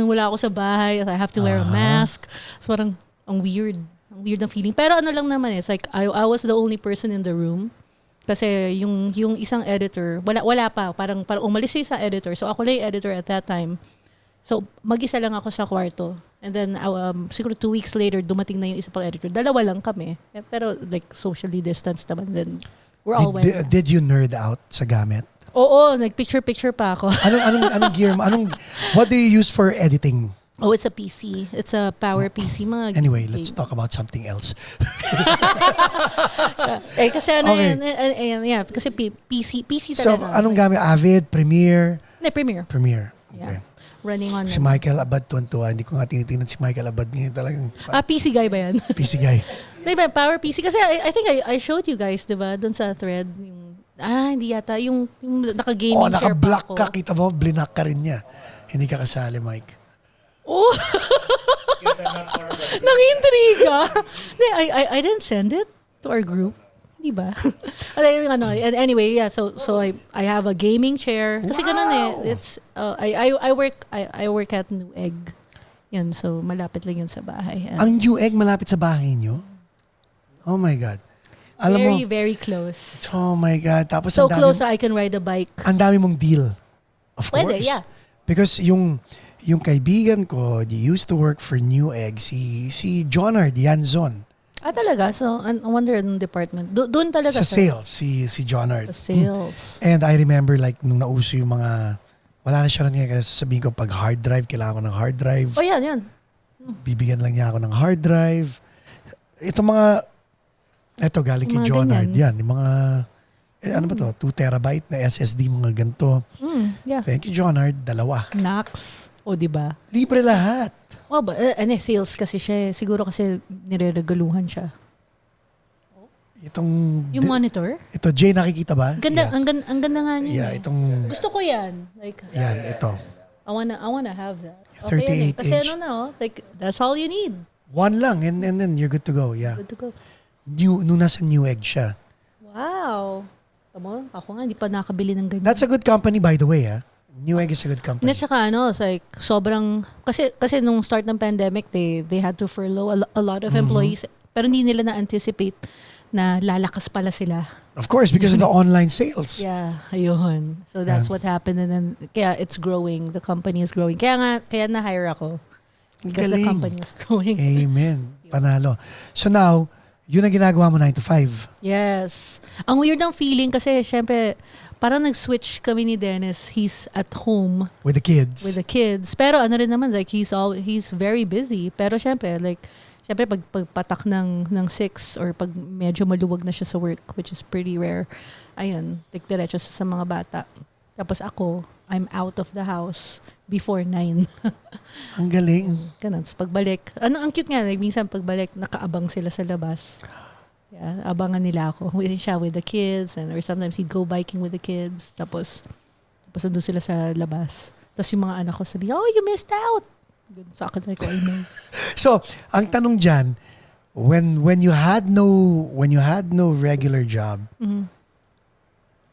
wala ako sa bahay, I have to wear a mask. So parang ang weird na feeling. Pero lang naman, it's like I was the only person in the room. Kasi yung isang editor, wala pa. Parang umalis yung isang editor. So ako lang yung editor at that time. So mag-isa lang ako sa kwarto. And then siguro 2 weeks later, dumating na yung isa pang editor. Dalawa lang kami. Pero like socially distanced naman. Then we're all Did you nerd out sa gamit? Oo, nag-picture pa ako. Anong gear mo? What do you use for editing? Oh, it's a PC. It's a power PC. Anyway, let's talk about something else. Kasi yeah, kasi PC talaga. So, anong gamit? Avid, Premiere? Premiere. Premiere. Okay. Yeah. Running on. Si Michael Abad tuwan-tuwa. Hindi ko nga tinitingnan si Michael Abad ngayon talagang. PC guy ba yan? PC guy. Diba, power PC. Kasi I think I showed you guys, diba, dun sa thread. Hindi yata. Yung naka-gaming chair pa ako. Naka-black ka. Kita mo, blinak ka rin niya. Hindi ka kasali, Mike. Oh! Nang-intriga. I didn't send it to our group. Diba? Anyway, yeah, so I have a gaming chair. Kasi ganun eh. It's I work at New Egg. Yan, so malapit lang yun sa bahay. Ang New Egg malapit sa bahay niyo? Oh my God. Alam very close. Oh my God. Tapos so close that I can ride a bike. Ang dami mong deal. Of course. Pwede, yeah. Because yung kaibigan ko, he used to work for New Egg, si Jonard Yanzon. Talaga? So, I wonder anong department. Doon talaga sa sales, si Jonard. Sa sales. And I remember like nung nauso yung mga, wala na siya rin kaya sasabihin ko pag hard drive, kailangan ko ng hard drive. Oh, yan. Bibigyan lang niya ako ng hard drive. Ito galing kay Jonard. Yan, yung mga, ano ba to? 2 terabyte na SSD, mga ganito. Yeah. Thank you, Jonard. 2. Nax. O, diba? Libre lahat. Oh, sales kasi siya. Siguro kasi nireregaluhan siya. Yung monitor? Ito, Jay, nakikita ba? Ganda, yeah. ang ganda nga niya. Yeah, itong... Gusto ko yan. Like, yan, ito. I wanna have that. 38 kasi inch. Like, that's all you need. One lang, and then you're good to go. Yeah. Good to go. Nung nasa New Egg siya. Wow. Tama, ako nga, hindi pa nakabili ng ganyan. That's a good company, by the way, ah. New Egg is a good company. At saka it's like sobrang kasi nung start ng pandemic they had to furlough a lot of employees pero hindi nila na-anticipate na lalakas pala sila. Of course, because of the online sales. Yeah, ayun. So that's what happened and then kaya it's growing, the company is growing. Kaya na-hire ako because the company is growing. Amen. Panalo. So now, yun ang ginagawa mo 9 to 5. Yes. Ang weird ng feeling kasi syempre parang nag-switch kami ni Dennis. He's at home with the kids. Pero ano rin naman like he's very busy. Pero syempre Siyempre, pagpatak ng 6 or pag medyo maluwag na siya sa work, which is pretty rare, ayun, diretso sa mga bata. Tapos ako, I'm out of the house before 9. Ang galing. Ganun. So pagbalik, ang cute nga, like, minsan pagbalik, nakaabang sila sa labas. Yeah, abangan nila ako. Siya with the kids, or sometimes he'd go biking with the kids. Tapos nandun sila sa labas. Tapos yung mga anak ko sabi, oh, you missed out. Sa akin, like, I know. So, ang tanong dyan, when you had no regular job,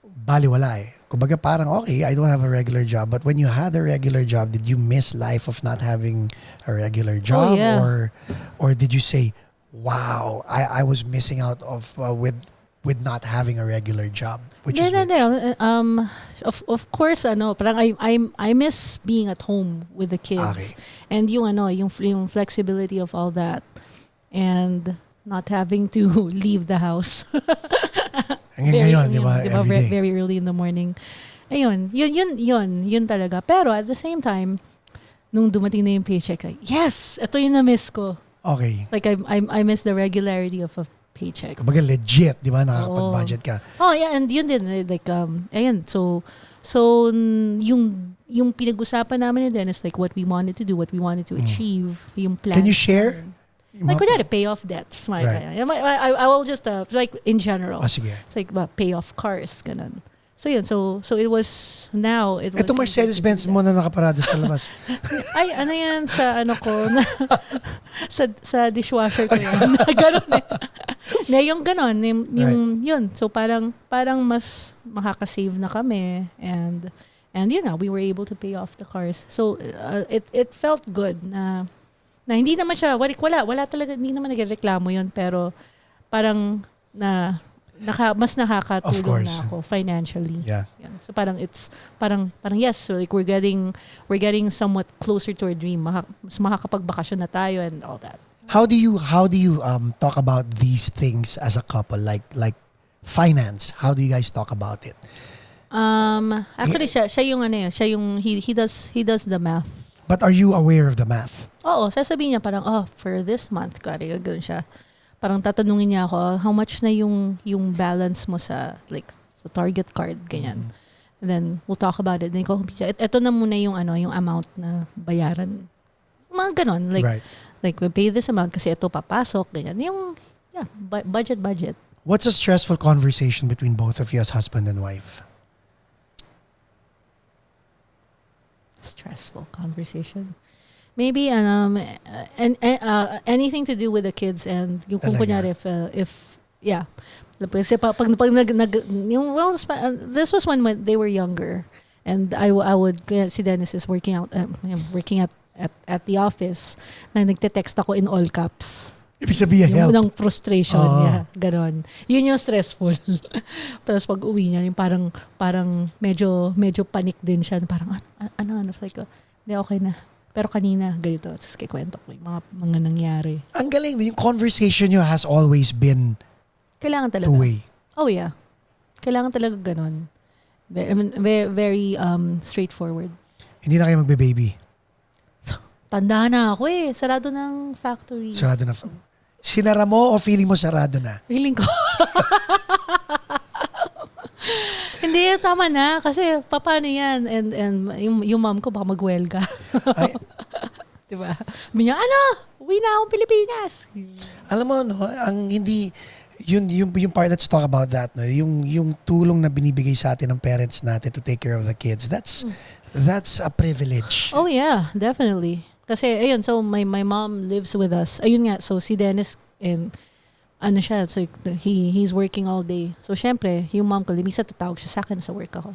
baliwala eh. Kumbaga parang, okay, I don't have a regular job. But when you had a regular job, did you miss life of not having a regular job? Oh, yeah. Or did you say, wow, I was missing out of with not having a regular job? Which is of course, parang I miss being at home with the kids. Okay. And yung flexibility of all that. And not having to leave the house. Ngayon, di ba? Very, very early in the morning. Ayun, yun talaga. Pero at the same time, nung dumating na yung paycheck, yes, ito yung na-miss ko. Okay. Like I miss the regularity of a paycheck. Kumbaga legit, di ba? Nakakapag-budget ka. Oh, yeah, and yun din, like, ayun, so yung pinag-usapan namin din is like what we wanted to do, what we wanted to achieve, yung plan. Can you share? Like, kunyari, pay off debts. Right. I will just, like, in general. Oh, sige. It's like, pay off cars, ganun. So, yun. So it was, now, it was... Ito Mercedes-Benz mo na nakaparada sa labas. Ay, ano yan sa, ko, sa dishwasher ko yan. Ganun eh. Na yung ganun, yun. So, parang mas makakasave na kami. And we were able to pay off the cars. So, it felt good na hindi naman siya, wala talaga, hindi naman nagreklamo yun, pero parang mas nakakatulong na ako financially. Yeah. Yan. So parang yes, so like we're getting somewhat closer to our dream. Mas makakapagbakasyon na tayo and all that. How do you talk about these things as a couple, like finance? How do you guys talk about it? Actually siya yung he does the math. But are you aware of the math? Oo, sasabihin niya parang, for this month, gano'n siya. Parang tatanungin niya ako, how much na yung balance mo sa target card, ganyan. And then, we'll talk about it. Then, ito na muna yung amount na bayaran. Mga ganon. Like, we pay this amount kasi ito papasok, ganyan. Yung, budget. What's a stressful conversation between both of you as husband and wife? Stressful conversation. Maybe anything to do with the kids and yung kung kunyari if kasi pag this was when they were younger and I would si Dennis is working at the office na nagte-text ako in all caps. Ibig sabihin, help. Yung frustration niya, ganon. Yun yung stressful. Tapos pag uwi niya, yung parang medyo panic din siya. Parang, like, hindi, okay na. Pero kanina, ganito. Tapos kikwento ko yung mga nangyari. Ang galing. Yung conversation nyo has always been kailangan talaga. two-way. Oh, yeah. Kailangan talaga ganon. Very, very straightforward. Hindi na kayo magbe-baby? Tanda na ako eh. Sarado ng factory. Sarado na. Sinara mo o feeling mo sarado na? Feeling ko. Hindi, tama na. Kasi paano yan? And yung mom ko baka magwelga. Diba? Sabi niya, uwi na akong Pilipinas. Alam mo, no, ang hindi, yung part, let's talk about that, no? Yung tulong na binibigay sa atin ng parents natin to take care of the kids, that's a privilege. Oh yeah, definitely. Kasi, ayun, so my mom lives with us. Ayun nga, so si Dennis, and siya, so he's working all day. So, syempre, yung mom ko, limisa tatawag siya sa akin sa work ako.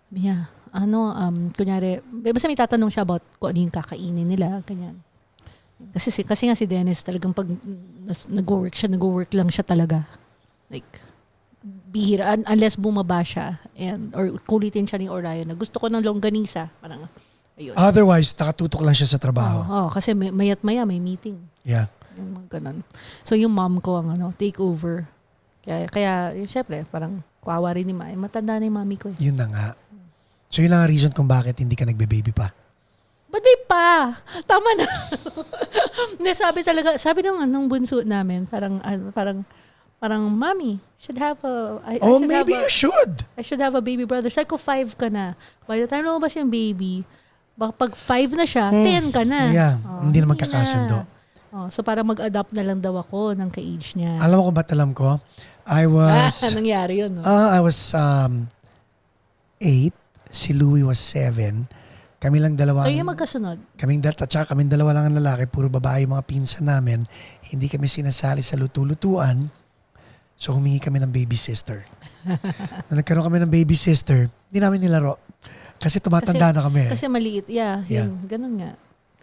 Sabi niya, kunyari, basta may tatanong siya about kung ano yung kakainin nila, ganyan. Kasi nga si Dennis, talagang pag nag-work lang siya talaga. Like, bihira, unless bumaba siya, or kulitin siya ni Orion na gusto ko ng longganisa, parang, ayun. Otherwise, nakatutok lang siya sa trabaho. Oo, kasi mayat maya may meeting. Yeah. Yung ganun. So yung mom ko ang take over. Kaya syempre, parang kawawa rin ni Matanda na yung mami ko. Yun na nga. So yun lang ang reason kung bakit hindi ka nagbe-baby pa. Ba't may pa? Tama na. Hindi, sabi nung bunso namin, parang, mommy, should have maybe you should. I should have a baby brother. Sabi ko, 5 ka na. By the time lumabas yung baby, baka pag 5 na siya, 10 ka na. Yeah, hindi na magkakasundo. So para mag-adapt na lang daw ako ng ka-age niya. Alam mo kung ba't alam ko? I was... nangyari yun, no? I was 8. Si Louie was 7. Kami lang dalawa. So yung magkasunod? Kaming dalawa lang ang lalaki. Puro babae yung mga pinsan namin. Hindi kami sinasali sa luto-lutuan. So humingi kami ng baby sister. Nung nagkaroon kami ng baby sister, hindi namin nilaro. Kasi tumatanda na kami. Kasi maliit. Yeah. Ganun nga.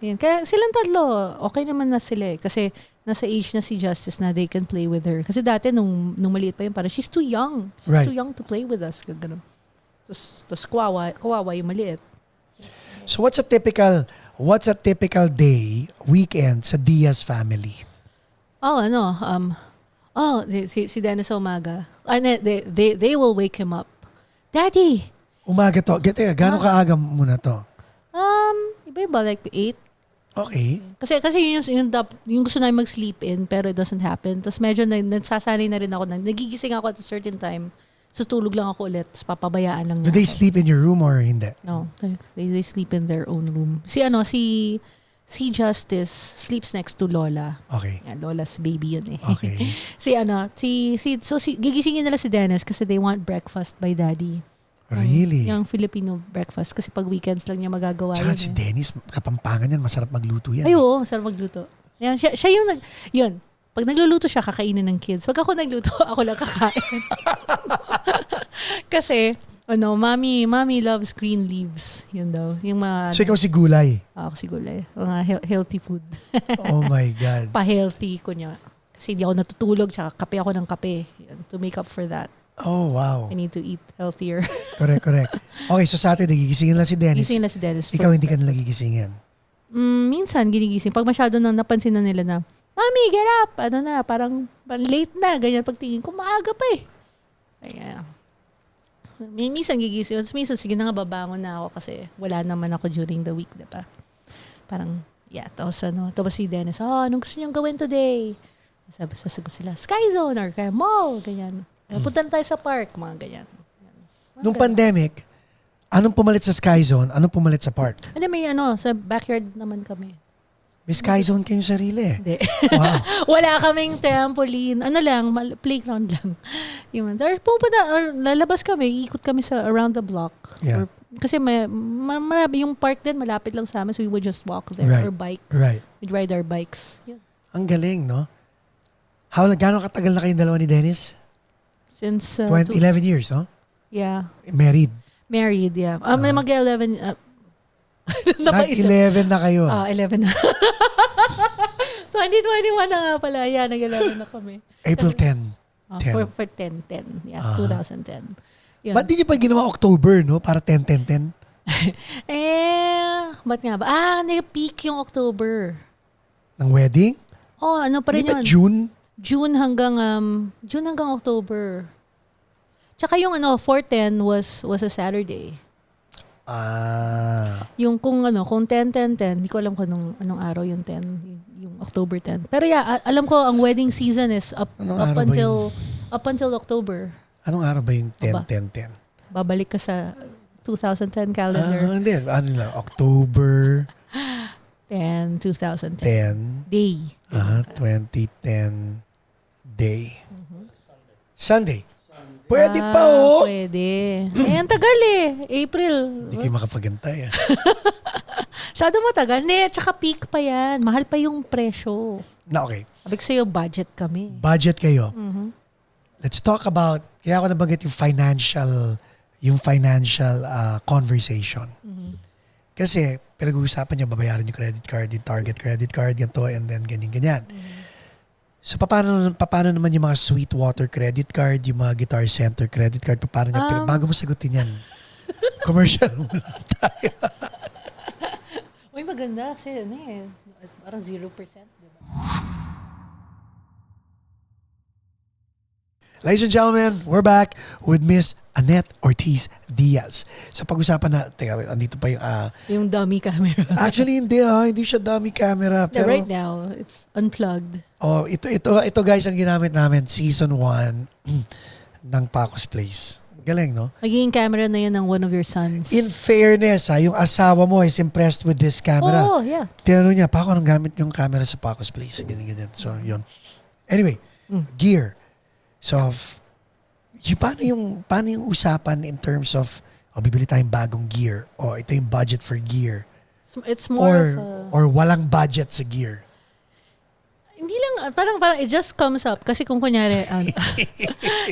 Yan. Kaya silang tatlo, okay naman na sila eh. Kasi nasa age na si Justice na they can play with her. Kasi dati nung maliit pa yun, parang she's too young. Right. Too young to play with us. Ganun. Tapos kawawa yung maliit. So what's a typical day, weekend sa Diaz family? Si Dennis sa umaga. They will wake him up. Daddy! Umaga to. Gano'ng kaaga muna to? Iba like 8. Okay. Kasi yung gusto namin mag-sleep in pero it doesn't happen. Tapos medyo nagsasanay na rin ako. Nagigising ako at a certain time. So tulog lang ako ulit. Tapos papabayaan lang Do niya they ako. sleep in your room or hindi? No. They sleep in their own room. Si Justice sleeps next to Lola. Okay. Yeah, Lola's baby yun eh. Okay. Gigisingin nila si Dennis kasi they want breakfast by Daddy. Really? Yung Filipino breakfast. Kasi pag weekends lang niya magagawa Tsaka yun. si Dennis, Kapampangan yan, masarap magluto yan. Ay, oo, masarap magluto. Yan, siya yung yun. Pag nagluluto siya, kakainin ng kids. Pag ako nagluto, ako lang kakain. Kasi, mommy loves green leaves. Yun daw. Yung mga... So ikaw si gulay? Ako si gulay. Mga healthy food. Oh my God. Pa-healthy ko niya. Kasi hindi ako natutulog, tsaka kape ako ng kape. Yun, to make up for that. Oh, wow. I need to eat healthier. Correct. Okay, so Saturday, gigisingin lang si Dennis. Gigisingin lang si Dennis. Ikaw hindi ka nila gigisingin? Minsan, ginigising. Pag masyado nang napansin na nila na, Mommy, get up! Parang late na. Ganyan pagtingin ko, maaga pa eh. Kaya, minsan gigising. Minsan, sige na nga, babangon na ako kasi wala naman ako during the week, diba? Parang, tapos si Dennis, anong gusto niyong gawin today? Sasagot sila, Sky Zone or kaya mall, ganyan. Punta na tayo sa park, mga ganyan. Nung pandemic, anong pumalit sa Sky Zone? Anong pumalit sa park? Hindi, may sa backyard naman kami. May Sky Zone kayong sarili. Hindi. Wow. Wala kaming trampoline. Playground lang. Lalabas kami, ikot kami around the block. Yeah. Kasi marami yung park din, malapit lang sa amin, so we would just walk there or bike. Right. We'd ride our bikes. Yeah. Ang galing, no? Gano'ng katagal na kayong dalawa ni Dennis? Since 11 years, no? Yeah. Married, yeah. Mag-11. Nag-11 na kayo. 11 na. 2021 na nga pala. Yeah, nag-11 na kami. April 10. For 10. Yeah, 2010. Yun. Ba't di nyo pa ginawa October, no? Para 10-10-10? Ba't nga ba? Nag-peak yung October. Ng wedding? Pa rin Di ba yun? June? June hanggang October. Tsaka yung 4-10 was a Saturday. Yung kung 10-10-10, hindi ko alam kung anong araw yung 10, yung October 10. Pero yeah, alam ko ang wedding season is up until October. Anong araw ba yung 10-10-10? Babalik ka sa 2010 calendar. Hindi. October 10, 2010. 10. Day. 2010 day. Sunday. Pwede pa, oh! Pwede. Ang tagal eh. April. Hindi kayo makapagantay, Masyado matagal. Hindi, tsaka peak pa yan. Mahal pa yung presyo. Okay. Sabi ko sa'yo, budget kami. Budget kayo. Let's talk about, kaya ako nabanggit yung financial conversation. Kasi, pinag-uusapan nyo, babayaran yung credit card, yung Target credit card, ganito, and then ganyan. So, paano naman yung mga Sweetwater credit card, yung mga Guitar Center credit card, paano nyo, bago mo sagutin yan, commercial muna tayo. Uy, maganda kasi parang 0%, diba? Ladies and gentlemen, we're back with Miss Annette Ortiz Diaz. So pag-usapan na, teka, andito pa yung... Yung dummy camera. Actually, hindi siya dummy camera. Pero, right now, it's unplugged. Oh, ito guys ang ginamit namin season 1 ng Paco's Place. Galing, no? Magiging camera na yun ng one of your sons. In fairness, yung asawa mo is impressed with this camera. Oh, yeah. Tinanong niya, Paco, anong gamit yung camera sa Paco's Place? Ganyan. So, yun. Anyway, gear. So, paano yung usapan in terms of, bibili tayong bagong gear, ito yung budget for gear. It's more or walang budget sa gear. Hindi lang, parang it just comes up. Kasi kung kunyari,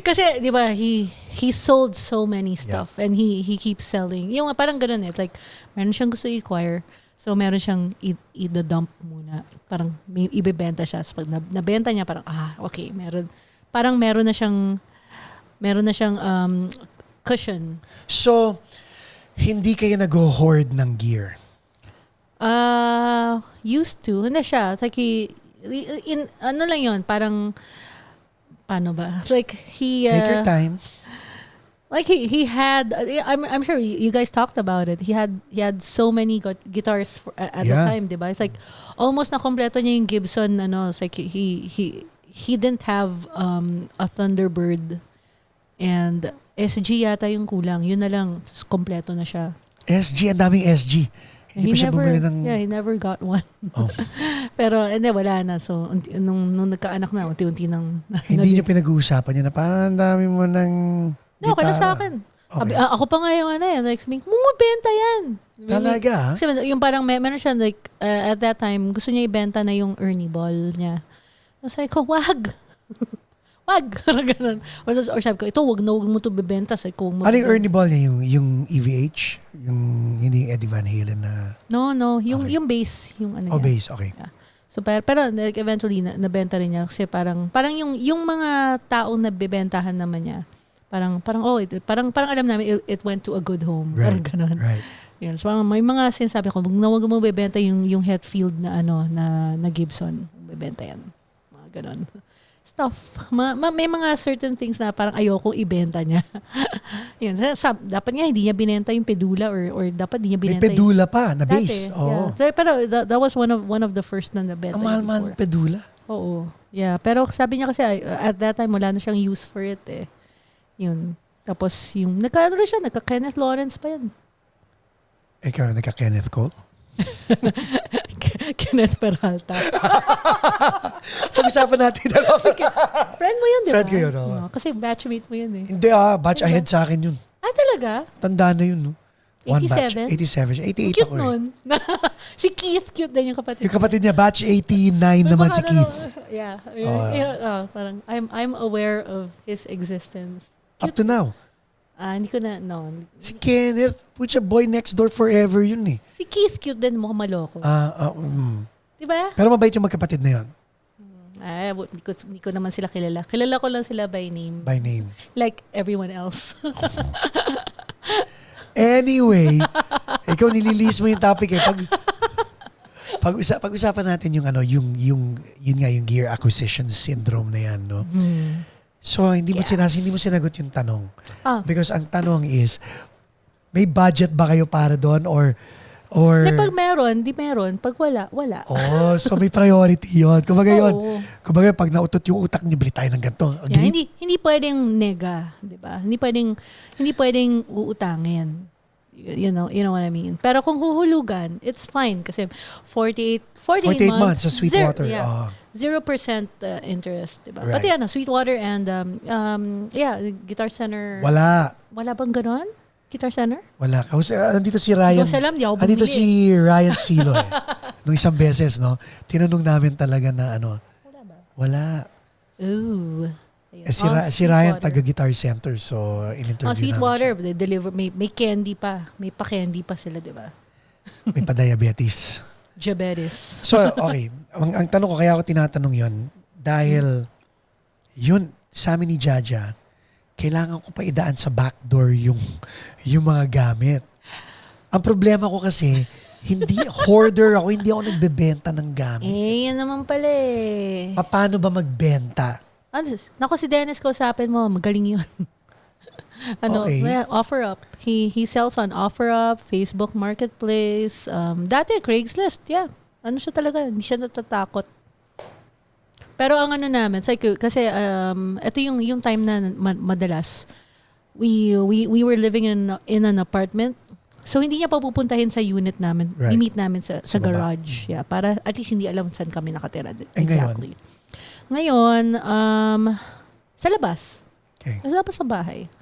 kasi di ba, he sold so many stuff and he keeps selling. Yung parang ganun like, meron siyang gusto i-acquire. So, meron siyang i-dump muna. Parang may ibebenta siya. So, pag nabenta niya, parang, okay, meron na siyang cushion. So, hindi kayo nag-hoard ng gear? Used to. Hindi siya. It's like ano lang yun, parang, paano ba? Like, take your time. Like, he had, I'm sure you guys talked about it. He had so many guitars at the time, diba? It's like, almost na kompleto niya yung Gibson, it's like, he didn't have a Thunderbird and SG yata yung kulang. Yun na lang, kompleto na siya. SG, ang daming SG. Hindi pa siya bumili ng... Yeah, he never got one. Oh. Pero, wala na. So, nung nagkaanak na, unti-unti nang... Hindi niyo pinag-uusapan niya na parang ang dami mo ng gitara. No, kaya sa akin. Okay. Ako pa nga yung like, sabihin, bumibenta yan. Talaga? Kasi yung parang, meron siya, like, at that time, gusto niya ibenta na yung Ernie ball niya. Sabi ko, wag. Wag. Ganun. Or sabi ko, ito, wag mo ito bibenta. Sabi ko, ano yung Ernie ball niya? Yung EVH? Hindi yung Eddie Van Halen na... No. Yung bass. Yung ano niya. Bass. Okay. Yeah. So, pero like, eventually, nabenta rin niya. Kasi parang yung mga taong nabibentahan naman niya, parang alam namin, it went to a good home. Right. Parang ganun. Right. Yun. So, may mga sinasabi ko, wag mo bibenta yung Hetfield na Gibson. Bibenta yan. Mga ganun. Stuff. May mga certain things na parang ayokong ibenta niya. Yun. Dapat nga hindi niya binenta yung pedula or dapat hindi niya binenta. May pedula pa na bass. Oh. Yeah. Pero that was one of the first na nabenta. Ang mahal-mahal pedula. Oo. Yeah. Pero sabi niya kasi at that time wala na siyang use for it eh. Yun. Tapos yung nagka-Kenneth Lawrence pa yun. Ikaw, nagka-Kenneth Cole? Kenneth Peralta. Pag-usapan natin. Friend mo yun, di ba? Friend ko yun. Kasi batchmate mo yun eh. Hindi batch ahead sa akin yun. Talaga? Tanda na yun, no? 87? 87. 88 cute ako nun. Si Keith, cute din yung kapatid. Yung kapatid niya, batch 89 naman si Keith. Yeah. Parang, I'm aware of his existence. Cute. Up to now. Hindi ko na, no. Si Kenneth, pucha, boy next door forever yun eh. Si Keith, cute din, mukhang maloko. Diba? Pero mabait yung magkapatid na yun. Hindi ko naman sila kilala. Kilala ko lang sila by name. By name. Like everyone else. Anyway, ikaw nililis mo yung topic eh. Pag-usapan natin yung gear acquisition syndrome na yan, no? So, hindi mo sinagot yung tanong. Because ang tanong is, may budget ba kayo para doon or pag meron, di meron. Pag wala. Oh, so may priority yun. Kumbaga, pag nautot yung utak niyo, bili tayo ng ganito. Yeah, hindi pwedeng nega, di ba? Hindi pwedeng uutangin. You know what I mean? Pero kung huhulugan, it's fine kasi 48 months sa Sweetwater. 0% interest, diba? Right. Pati Sweetwater and Guitar Center. Wala bang ganon? Guitar Center? Wala. Andito si Ryan. Di ako bumili. Andito si Ryan Silo eh. Nung isang beses, no? Tinanong namin talaga na Wala ba? Wala. Ooh. Si Ryan taga Guitar Center, so in-interview Sweetwater, they deliver, may candy pa. May pa-candy pa sila, diba? May pa-diabetes. Diabetes. So, okay. Ang tanong ko, kaya ako tinatanong yon dahil yun, sa amin ni Jaja, kailangan ko pa idaan sa backdoor yung mga gamit. Ang problema ko kasi, hindi hoarder ako, hindi ako nagbebenta ng gamit. Yan naman pala eh. Paano ba magbenta? Naku, si Dennis, kausapin mo, magaling yun. Okay. OfferUp. He sells on OfferUp, Facebook Marketplace, dati Craigslist, yeah. Siya talaga, hindi siya natatakot. Pero ang namin, kasi ito yung time na madalas we were living in an apartment. So hindi niya pa pupuntahin sa unit namin. Right. I-meet namin sa garage. Yeah, para at least hindi alam saan kami nakatira. Exactly. Ngayon, sa labas. Okay. Sa labas sa bahay.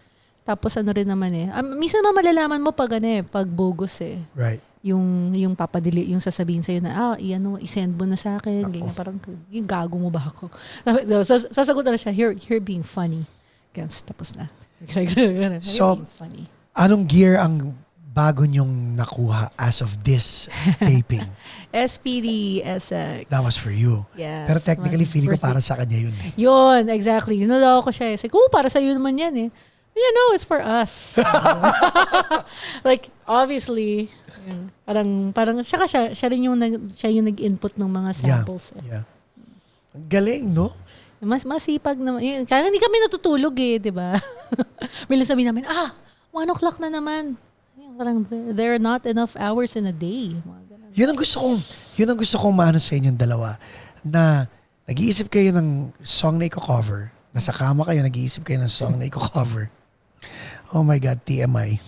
Tapos rin naman minsan malalaman mo pag pag bogus Right. Yung papadili, yung sasabihin sa'yo na, i-send mo na sa akin. Ganyan, parang, yung gago mo ba ako? Sasagot na siya, you're being funny. Ganyan, tapos na. So, being funny. Anong gear ang bago nyong nakuha as of this taping? SPD, SX. That was for you. Yes. Pero technically, feeling ko birthday. para sa kanya yun. Yun, exactly. Naloko ko siya. Sabi ko, para sa'yo naman yan it's for us. Like, obviously, parang siya rin yung nag-input ng mga samples. Yeah. Ang galing, no? Mas masipag naman. Kaya hindi kami natutulog di ba? Bilang sabihin namin, 1 o'clock na naman. Parang there are not enough hours in a day. Yun ang gusto kong maano sa inyong dalawa. Na nag-iisip kayo ng song na i-cover. Nasa kama kayo, nag-iisip kayo ng song na i-cover. Oh my God, TMI.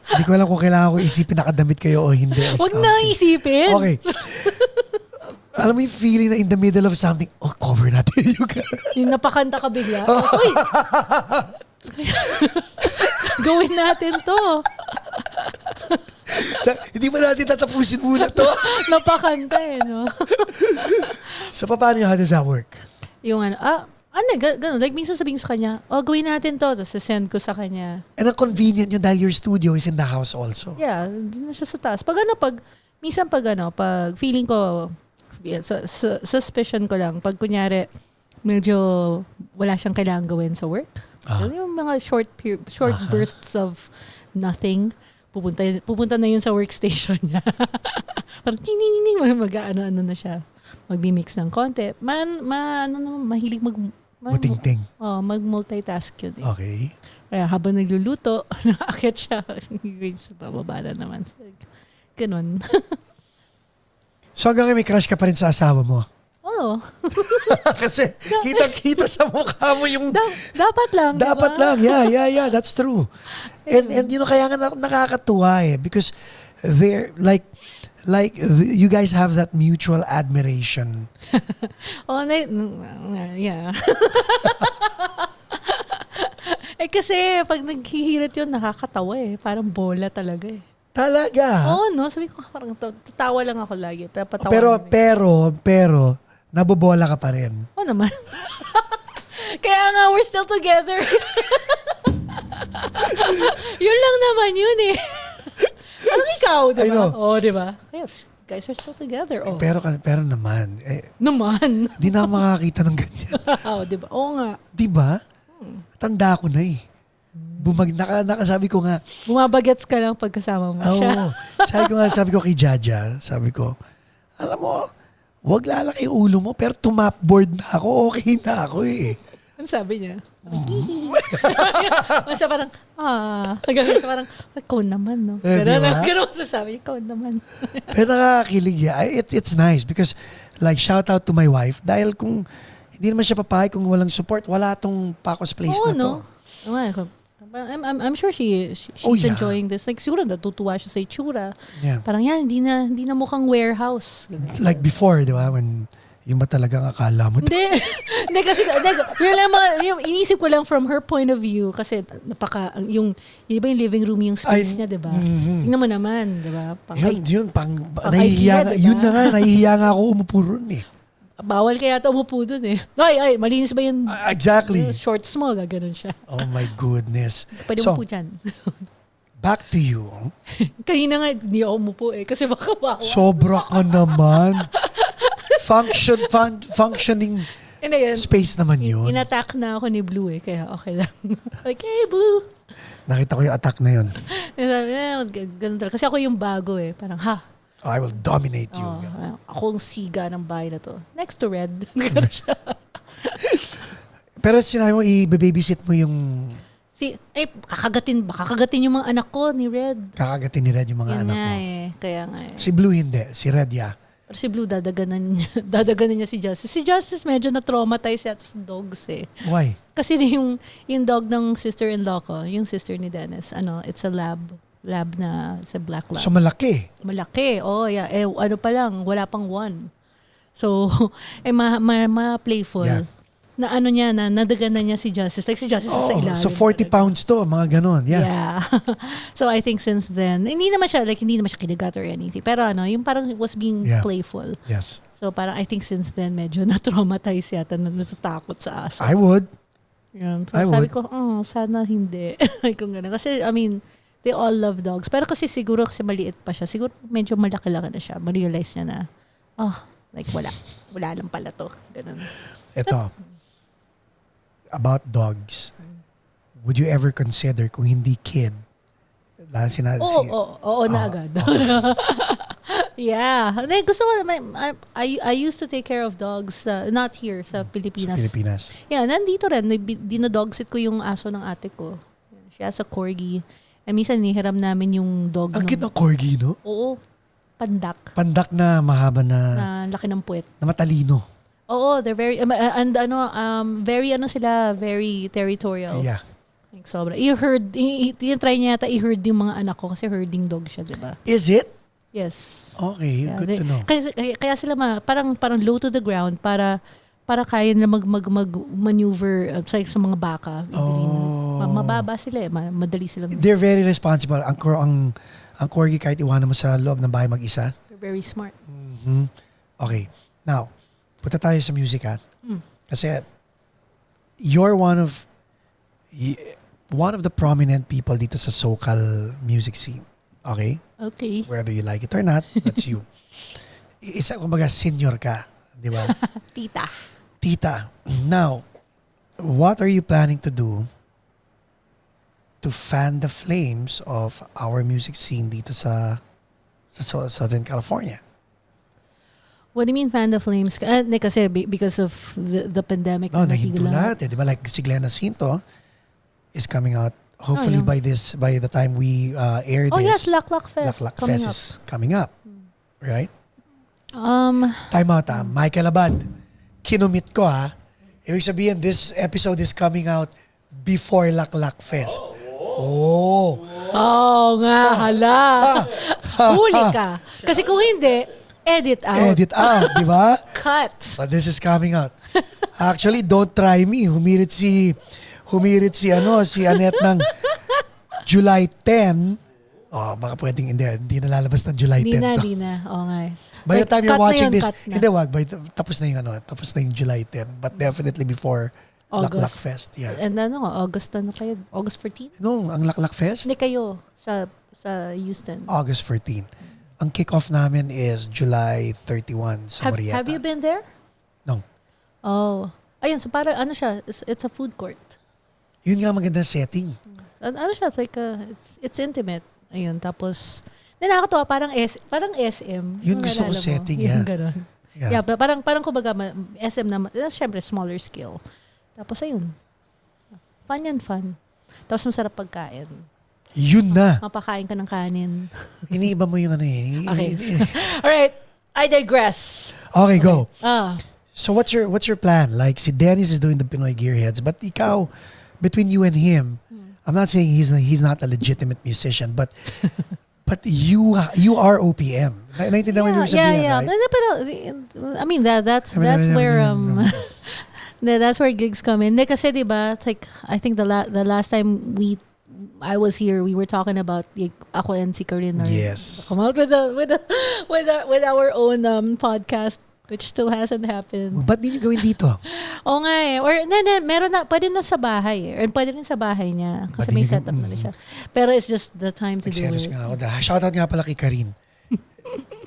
Hindi ko alam kung kailangan ko isipin nakadamit kayo o hindi. Huwag na isipin. Okay. Alam mo yung feeling na in the middle of something, cover natin yung napakanta ka bigla. Uy! Gawin natin to. Hindi ba natin tatapusin muna to? Napakanta no? So, paano how does that work? Yung gano'n. Like, minsan sabihin sa kanya, gawin natin to. Tapos, send ko sa kanya. And ang convenient nyo dahil your studio is in the house also. Yeah, hindi na siya sa taas. Minsan pag feeling ko, suspicion ko lang, pag kunyari, medyo wala siyang kailangan gawin sa work. Yung mga short bursts of nothing, pupunta na yun sa workstation niya. Parang mag-ano na siya. Magmi-mix ng konti. Mahilig Buting-ting. Mag-multitask yun. Okay. Kaya habang nagluluto, nakakit siya. Sa bababa na naman. Ganun. So hanggang may crush ka pa rin sa asawa mo? Oo. Kasi kitang-kita sa mukha mo yung... Dapat lang, Dapat diba? lang. Yeah. That's true. And kaya nga nakakatuwa because they're like you guys have that mutual admiration. Yeah. Kasi pag naghihirit yun, nakakatawa Parang bola talaga Talaga? no? Sabi ko, parang tatawa lang ako lagi. Pero, nabobola ka pa rin. Naman. Kaya nga, we're still together. Yun lang naman yun Parang ikaw, di ba? Di ba? Yes, guys are still together. Pero naman. Naman? Di na makakita ng ganyan. Di ba? Oo nga. Di ba? Tanda ko na nakasabi ko nga. Bumabagets ka lang pagkasama mo siya. Sabi ko kay Jaja, alam mo, wag lalaki ulo mo, pero tumapboard na ako, okay na ako Ano sabi niya? Siya parang, siya parang, ikaw naman, no? Ganun sasabi, ikaw naman. Pero nakakakilig it's nice because like shout out to my wife dahil kung hindi naman siya papayag kung walang support, wala tong Paco's Place na to. I'm sure she's enjoying this. Like, siguro natutuwa siya sa itsura. Yeah. Parang yan, hindi na mukhang warehouse. Like before, di ba? When yung ba talagang akala mo? Hindi kasi yung inisip ko lang from her point of view kasi yung iba yung living room yung space niya, di ba? Tingnan mo naman, di ba? Nahihiya nga, yun na nga, nahihiya nga ako umupo ron Bawal kaya ito umupo dun Ay, malinis ba yun? Exactly. Shorts mo, gaganon siya. Oh my goodness. Pwede umupo dyan. Back to you. Kanina nga, hindi ako umupo kasi baka bawal. Sobra ka naman. Functioning space naman yun. In-attack na ako ni Blue kaya okay lang. Like, hey Blue. Nakita ko yung attack na yun. Sabi, ganun talaga. Kasi ako yung bago Parang, I will dominate you. Ako ang siga ng bahay na to. Next to Red. Ganun siya. Pero sinabi mo, i-babysit mo yung... kakagatin yung mga anak ko ni Red. Kakagatin ni Red yung mga anak mo. Kaya nga eh. Si Blue hindi. Si Red, yeah. Pero si Blue, dadaganan niya si Justice. Si Justice medyo na-traumatize yata sa dogs eh. Why? Kasi yung dog ng sister-in-law ko, yung sister ni Dennis, it's a lab na, it's a black lab. So malaki. Malaki, yeah. Pa lang, wala pang 1. So, playful. Yeah. Na niya, nadaganan niya si Justice. Like si Justice sa ilalim. So 40 pounds to, mga ganon. Yeah. So I think since then, hindi naman siya kinagat or anything. Pero yung parang was being playful. Yes. So parang I think since then, medyo na-traumatize yata, natatakot sa aso. I would. Yan. So sabi ko, sana hindi. Kung gano'n. Kasi, they all love dogs. Pero kasi siguro, kasi maliit pa siya, siguro medyo malaki-laki na siya. Ma-realize niya na, wala. Wala lang pala to. Ganun. Ito. About dogs, would you ever consider kung hindi kid? Oo, na agad. Yeah. Gusto ko, I used to take care of dogs, not here, sa Pilipinas. Sa Pilipinas. Yeah, nandito rin. Dinodogsit ko yung aso ng ate ko. She has a corgi. Minsan nihiram namin yung dog. Ang cute ng corgi, no? Oo. Pandak. Pandak na mahaba na laki ng puwet. Na matalino. Oo, they're very very territorial. Yeah. Like, sobra. Try niya yata i-herd yung mga anak ko kasi herding dog siya, di ba? Is it? Yes. Okay, yeah, good to know. Kaya sila parang low to the ground para kaya nila mag-maneuver sa mga baka. Mababa sila madali silang. They're very responsible. Ang corgi kahit iwanan mo sa loob ng bahay mag-isa. They're very smart. Mm-hmm. Okay. Now, punta tayo sa music ha. Kasi you're one of the prominent people dito sa SoCal music scene. Okay? Okay. Whether you like it or not, that's you. Isa kumbaga senior ka, di ba? Tita. Now, what are you planning to do to fan the flames of our music scene dito sa Southern California? What do you mean fan the flames? Kasi because of the pandemic. Nahinto lahat eh. Di ba? Like si Glenn Jacinto is coming out hopefully by the time we air this. Oh yes, Lac Fest. Lac Fest is coming up. Right? Time out Michael Abad. Kinumit ko ha. Ibig sabihin, this episode is coming out before Lac Fest. Oh nga, hala. Huli ka. Kasi kung hindi, edit out, di ba? Cut. But this is coming out. Actually, don't try me. Humirit si Annette ng July 10. Baka pwedeng hindi na lalabas ng July 10 to. Di na. Oo nga. By the time you're watching this, hindi wag, tapos na yung July 10. But definitely before Lac Fest. Yeah. And August na kayo? August 14? No, ang Lac Fest? Hindi kayo sa Houston. August 14. Ang kick-off namin is July 31 sa Murrieta. Have you been there? No. Oh. Ayun, so parang siya, it's a food court. Yun nga magandang setting. Siya, it's like it's intimate. Ayun, tapos nakakatuwa, parang SM. Yun gusto ko setting, yeah. Yung gano'n. Yeah, parang kumbaga SM na, syempre smaller scale. Tapos ayun. Fun. Tapos masarap pagkain. Yun na. Mapakain ka ng kanin. Iniiba mo yung Okay. Alright. I digress. Okay, go. So what's your plan? Like si Dennis is doing the Pinoy Gearheads, but ikaw, between you and him, I'm not saying he's not a legitimate musician, but you are OPM. Naintindihan mo yung sabihin, right? Pero I mean that's where that's where gigs come in. Kasi diba, like I think the last time I was here, we were talking about ako and si Karin. Yes. Come out with our own podcast, which still hasn't happened. Ba't di nyo gawin dito? Oo nga eh. Or meron na, pwede na sa bahay eh. Or pwede rin sa bahay niya. Kasi may setup na siya. Pero it's just the time to do it. Nga ako. Shoutout nga pala kay Karin.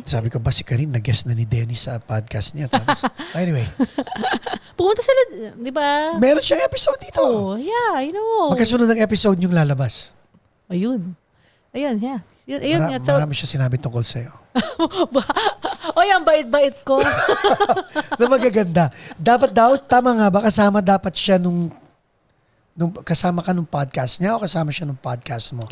Sabi ko ba si Karin, nag-guest na ni Dennis sa podcast niya. Tapos, anyway. Pumunta sila, di ba? Meron siyang episode dito. Oh, yeah, I know. Magkasunod ng episode yung lalabas. Ayun, yeah. Marami siya sinabi tungkol sa'yo. O yan, bait-bait ko. Na magaganda. Dapat daw, tama nga ba, kasama dapat siya nung kasama ka nung podcast niya o kasama siya nung podcast mo?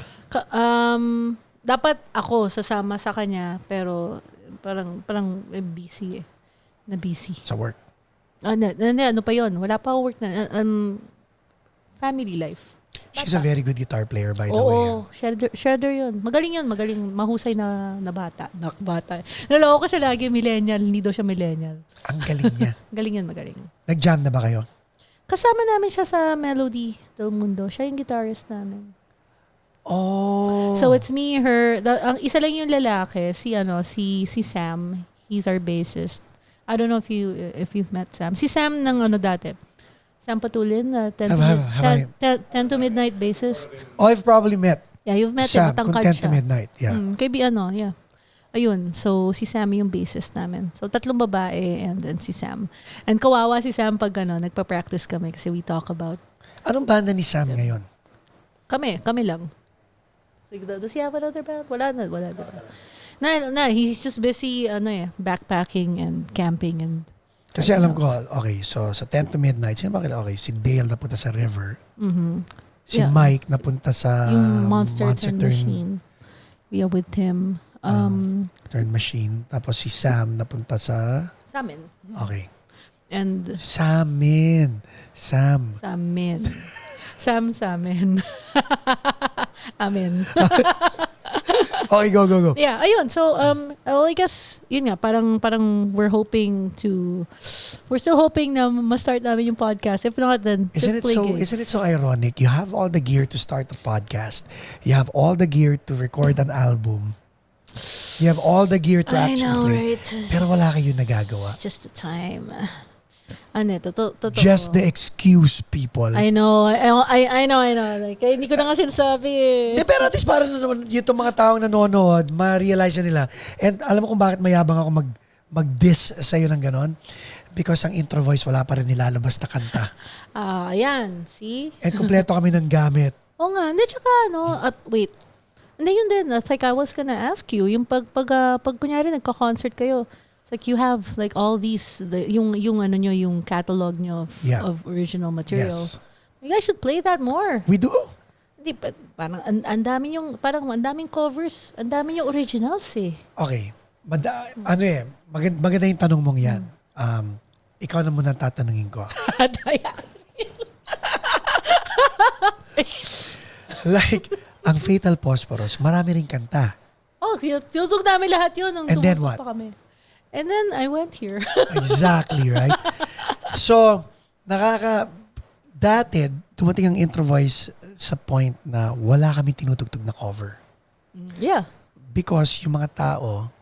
Dapat ako sasama sa kanya, pero parang busy eh. Na busy. Sa work? Ano pa yon? Wala pa work na. Family life. She's a very good guitar player, by the way. Oo, shredder yun. Magaling yun, magaling. Mahusay na bata. Naloko ko siya lagi, millennial. Hindi daw siya millennial. Ang galing niya. Galing yun, magaling. Nag-jam na ba kayo? Kasama namin siya sa Melody del Mundo. Siya yung guitarist namin. Oh. So it's me, her. Ang isa lang yung lalaki, si Sam. He's our bassist. I don't know if you've met Sam. Si Sam ng dati. Sam Patulin, 10 to Midnight bassist. Oh, I've probably met. Yeah, you've met Sam, him. Matangkad 10 to siya. Midnight. Yeah. Yeah. Ayun, so si Sam yung bassist namin. So 3 babae and then si Sam. And kawawa si Sam pag nagpa-practice kami kasi we talk about. Anong banda ni Sam ngayon? Kami lang. Does he have another band? Wala na. Na, he's just busy backpacking and camping and kasi alam ko, okay, so sa 10 to Midnight, sino ba kila? Okay, si Dale napunta sa River. Mm-hmm. Si Mike napunta sa yung Monster Turn Machine. We are with him. Turn Machine. Tapos si Sam napunta sa... Samin. Okay. And... Samin. Samin. Amen. Okay, go. Yeah, ayun. So, I guess, yun nga, parang we're still hoping na ma-start namin yung podcast. If not, then Isn't it so ironic? You have all the gear to start a podcast. You have all the gear to record an album. You have all the gear to actually play. Right? Pero wala kayo nagagawa. Just the time. Totoo. Just the excuse, people. I know. Like, hindi ko na nga sinasabi eh. Pero at least parang yung mga taong nanonood, ma-realize na nila. And alam mo kung bakit mayabang ako mag-diss sa'yo ng ganon? Because ang intro voice, wala pa rin nilalabas na kanta. Ayan. See? And kompleto kami ng gamit. Oo nga. Hindi, tsaka wait. Hindi yun din. It's like I was gonna ask you, yung pag kunyari nagka-concert kayo, it's like you have like all these, yung catalog nyo of original material. Yes. You guys should play that more. We do. Hindi, parang ang daming covers, ang daming yung originals eh. Okay. Maganda yung tanong mong yan. Ikaw na muna tatanungin ko. Like, ang Fatal Posporos, marami rin kanta. Oh, tinutug namin lahat yun nung And then tumutug what? pa kami. And then I went here. Exactly, right? So, dati, dumating ang intro voice sa point na wala kami tinutugtog na cover. Yeah. Because yung mga tao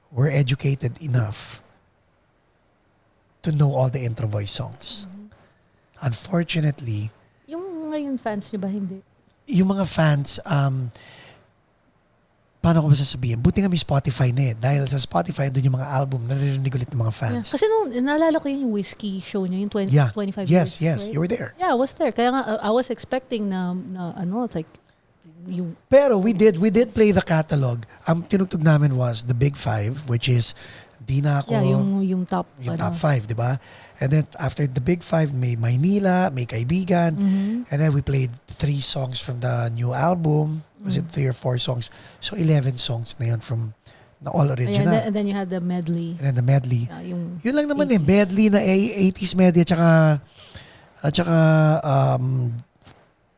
were educated enough to know all the intro voice songs. Unfortunately, Yung ngayon fans niyo ba hindi? yung mga fans, paano ko ba sasabihin? Buti nga may Spotify na eh. Dahil sa Spotify, doon yung mga album, naririnig ulit ng mga fans. Yeah. Kasi nung naalala ko yung whiskey show niyo, yung 25 Yes, years. Right? you were there. Yeah, I was there. Kaya nga, I was expecting na like, yung... Pero we did play the catalog. Ang tinugtog namin was the Big Five, which is Di Na Ako, yung top. yung top 5, di ba? And then after the Big Five, may Maynila, may Kaibigan, and then we played 3 songs from the new album. Was it 3 or 4 songs? So 11 songs na yun from the all original. And then you had the medley. And then the medley. Yun lang naman 80s. medley na 80s medley at saka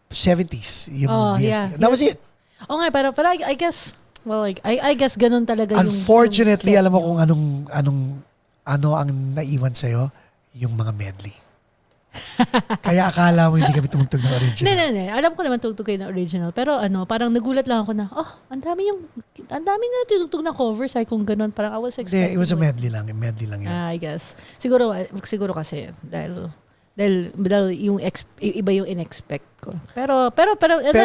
70s. Yung yeah. That was it. Oo nga, pero I guess, well, like, I guess ganun talaga yung... Unfortunately, yung alam mo kung ano ang naiwan sa'yo? Yung mga medley. Kaya akala mo hindi kami tumugtog ng original. Hindi. Alam ko naman tugtog kayo na original. Pero parang nagulat lang ako na, ang dami na tinugtog na cover. Sabi kung ganun, parang I was expecting. It was a medley lang. Medley lang yun. I guess. Siguro kasi, dahil yung iba yung in-expect ko. Pero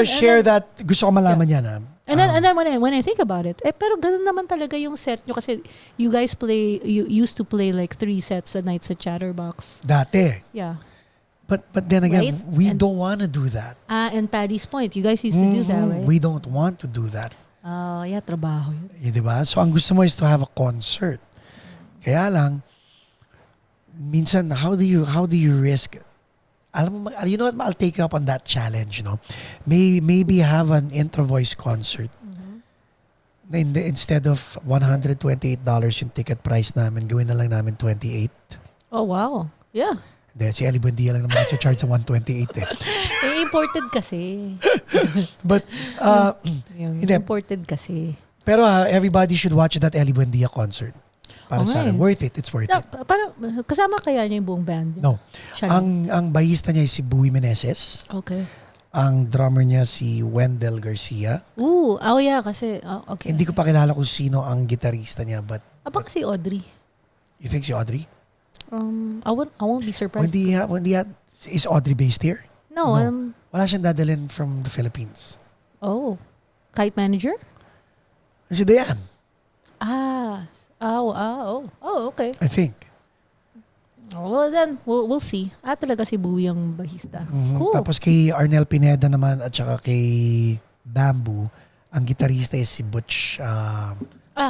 share that. Gusto ko malaman yan. And then when I think about it, pero ganun naman talaga yung set nyo kasi you used to play like 3 sets a night sa Chatterbox. Dati. Yeah. But then again, Right? we don't want to do that. And Paddy's Point, you guys used to do that, right? We don't want to do that. Yeah, trabaho yun. Diba? So, ang gusto mo is to have a concert. Kaya lang, minsan, how do you risk? Alam mo, you know what? I'll take you up on that challenge, no? Maybe have an intro voice concert. Instead of $128 yung ticket price namin, gawin na lang namin $28. Oh, wow. Yeah. Then, si Ellie Buendia lang naman charge sa $128 eh. Imported kasi. But, hindi. Imported kasi. Pero everybody should watch that Ellie Buendia concert. Para sa akin. Worth it. It's worth it. Parang, kasama kaya niya yung buong band? No. Ang bahista niya si Bowie Meneses. Okay. Ang drummer niya si Wendell Garcia. Yeah, kasi, okay. Hindi ko pa kilala kung sino ang gitarista niya, but... Baka si Audrey. You think si Audrey? I won't be surprised. Is Audrey based here? No. Wala siyang dadalhin from the Philippines. Oh. Kite manager? Si Dayan. Okay. I think. Well, then, we'll see. Talaga si Bowie ang bahista. Cool. Tapos kay Arnel Pineda naman at saka kay Bamboo, ang gitarista is si Butch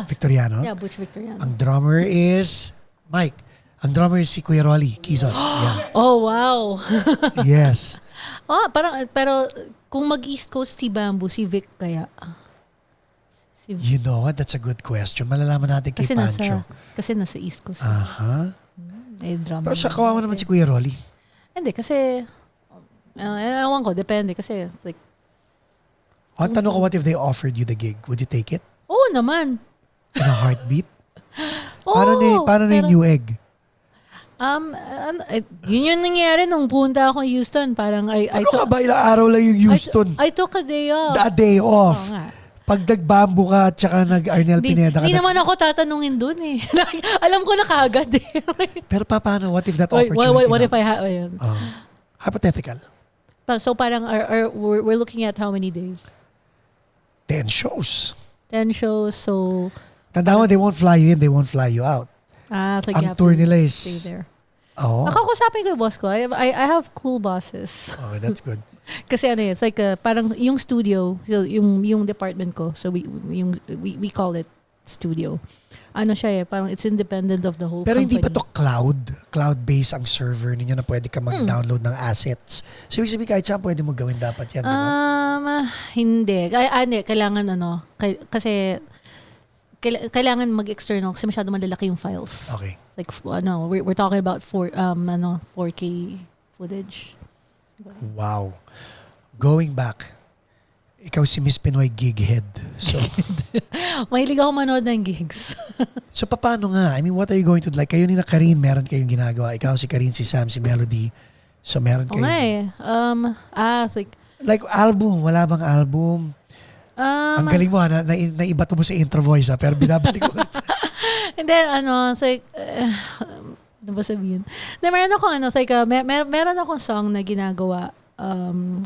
Victoriano. Yeah, Butch Victoriano. Ang drummer is Mike. Ang drummer is si Kuya Rolly Quezon. Yeah. Oh, wow. Yes. Pero kung mag-East Coast si Bamboo, si Vic kaya? You know what? That's a good question. Malalaman natin kay Pancho. Kasi nasa East Coast. Drummer. Pero sa kawawa naman si Kuya Rolly. Hindi, kasi ewan ko, depende kasi like tanong ko, what if they offered you the gig? Would you take it? Oo naman. In a heartbeat? Paano na yung new egg? Yun yung nangyari nung punta ako Houston. Parang ka ba? Ilang araw lang yung Houston? I took a day off. A day off. Oo nga. Pag nag-Bamboo ka at saka nag-Arnel Pineda ka. Hindi naman ako tatanungin dun eh. Alam ko na kaagad eh. Pero paano? What if that opportunity what if I have... hypothetical. So parang we're looking at how many days? 10 shows. 10 shows, so... Tanda mo, they won't fly you in, they won't fly you out. Like ang you have tour to nila is... stay there. Nakakusapin ko yung boss ko. I have cool bosses. Okay, that's good. Kasi it's like parang yung studio, yung department ko. So we call it studio. Siya parang it's independent of the whole Pero company. hindi ba to cloud-based ang server ninyo na pwede ka mag-download ng assets? So ibig sabihin kahit saan pwede mo gawin dapat yan, di ba? Hindi. Kailangan kasi kailangan mag-external kasi masyado malalaki yung files. Okay. Like we're talking about 4K footage. Wow. Going back, ikaw si Miss Pinoy gig head. So mahilig ako manood ng gigs. So paano nga? I mean, what are you going to do? Like kayo ni na Karine, meron kayong ginagawa. Ikaw si Karine, si Sam, si Melody. So meron kayo. Like album, wala bang album? Ang galing mo naibato mo sa intro voice pero binabalik ko. And then it's like ano ba sabihin? Meron akong meron akong song na ginagawa.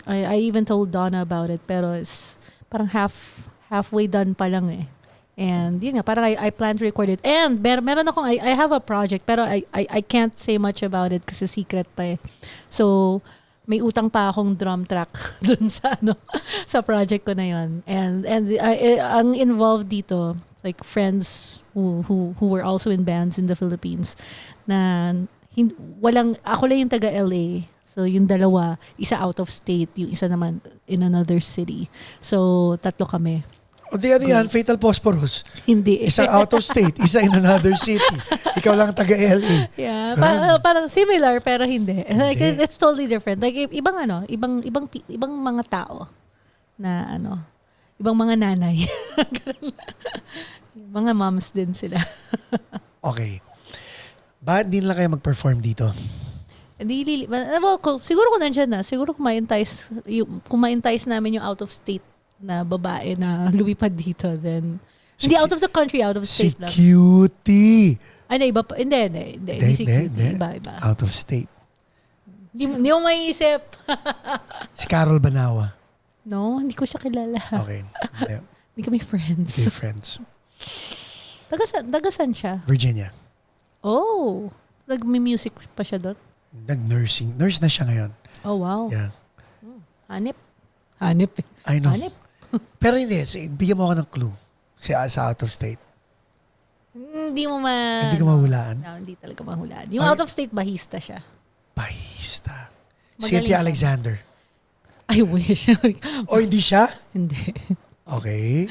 I even told Donna about it pero it's parang halfway done pa lang eh. And yun nga, parang I plan to record it. And meron akong I have a project pero I can't say much about it kasi secret pa eh. So may utang pa akong drum track dun sa sa project ko na yon. And ang involved dito, like friends who were also in bands in the Philippines na ako lang yung taga LA. So yung dalawa, isa out of state, yung isa naman in another city. So tatlo kami. O di yan, Fatal Posporos. Hindi. Isa out of state, isa in another city. Ikaw lang taga LA. Yeah, parang similar pero hindi. Like it's totally different. Like ibang mga tao na ibang mga nanay. Mga moms din sila. Okay. Bakit din lang kayo mag-perform dito? Siguro kung nandyan na, siguro kung ma-entice namin yung out of state na babae na lumipad dito, then hindi out of the country, out of state lang. Si Cutie! Iba pa. Hindi si Cutie. Iba. Out of state. Hindi mo maiisip. Si Carol Banawa. No, hindi ko siya kilala. Okay. Hindi kami friends. Okay, friends. Tagasan siya? Virginia. Oh. Nag-music pa siya doon? Nag-nursing. Nurse na siya ngayon. Oh, wow. Yeah. Hanip. I know. Hanip. Pero hindi, bigyan mo ako ng clue sa out of state. Hindi mo Hindi ka mahulaan? No, hindi talaga mahulaan. Yung out of state, bahista siya. Bahista. Magaling Cynthia siya. Alexander. I wish. O hindi siya? Hindi. Okay.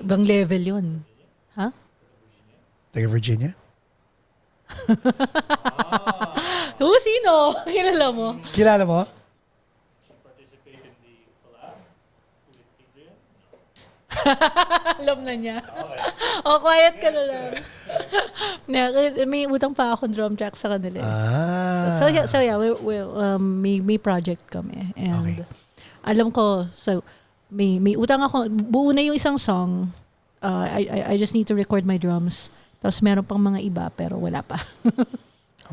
Ibang level yun. Ha? Taga Virginia? Sino? Kilala mo? Kilala mo? Alam na niya. Quiet ka na lang. May utang pa akong drum track sa kanila. So yeah, may project kami. And Okay. alam ko, so may utang ako, buo na yung isang song. I just need to record my drums. Tapos meron pang mga iba, pero wala pa.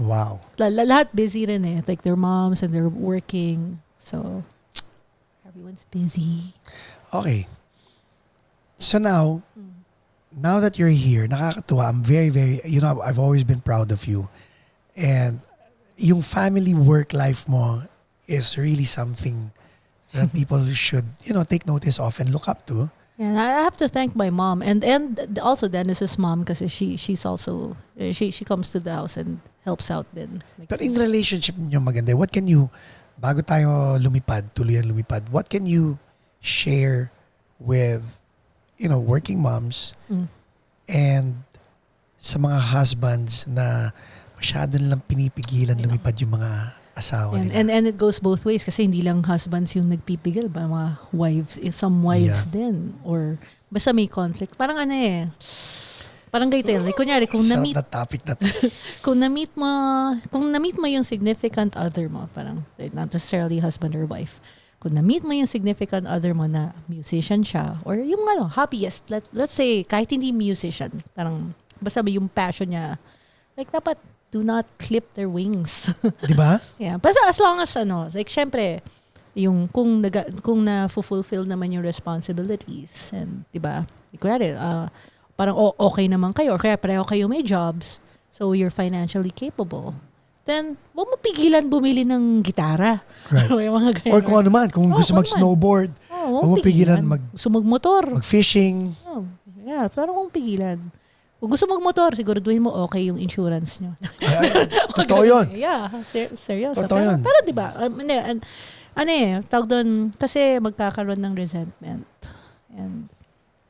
Wow. Lahat busy rin eh. Like their moms and they're working. So, everyone's busy. Okay. So now that you're here, nakakatuwa. I'm very, very, I've always been proud of you. And yung family work life mo is really something that people should, take notice of and look up to. Yeah, I have to thank my mom and also Dennis's mom kasi she's also she comes to the house and helps out din. Like, Pero in relationship niyo maganda, what can you, bago tayo tuluyan lumipad, what can you share with, working moms and sa mga husbands na masyado nilang pinipigilan lumipad yung mga asawa nila? and it goes both ways kasi hindi lang husbands yung nagpipigil ba, mga wives, some wives din or basta may conflict. Parang parang ganito yan. Like, kunyari, kung Sarap na-meet na topic na to. kung na-meet mo yung significant other mo, parang not necessarily husband or wife. Kung na-meet mo yung significant other mo na musician siya or yung hobbyist, let's say kahit hindi musician, parang basta yung passion niya, like dapat do not clip their wings. Di ba? Yeah, basta as long as like syempre yung kung na-fulfill naman yung responsibilities and 'di ba? Kunwari, parang okay naman kayo or kaya pareho kayo may jobs, so you're financially capable. Then, huwag mo pigilan bumili ng gitara. Right. Yung mga ganyan. Or kung ano man, kung gusto mag-snowboard, huwag huwag mo pigilan Gusto magmotor. mag-fishing. Yeah, parang huwag pigilan. Kung gusto magmotor, siguraduhin mo okay yung insurance nyo. Totoo yun. Yeah, seryoso. Totoo yun. Pero diba, tawag doon, kasi magkakaroon ng resentment.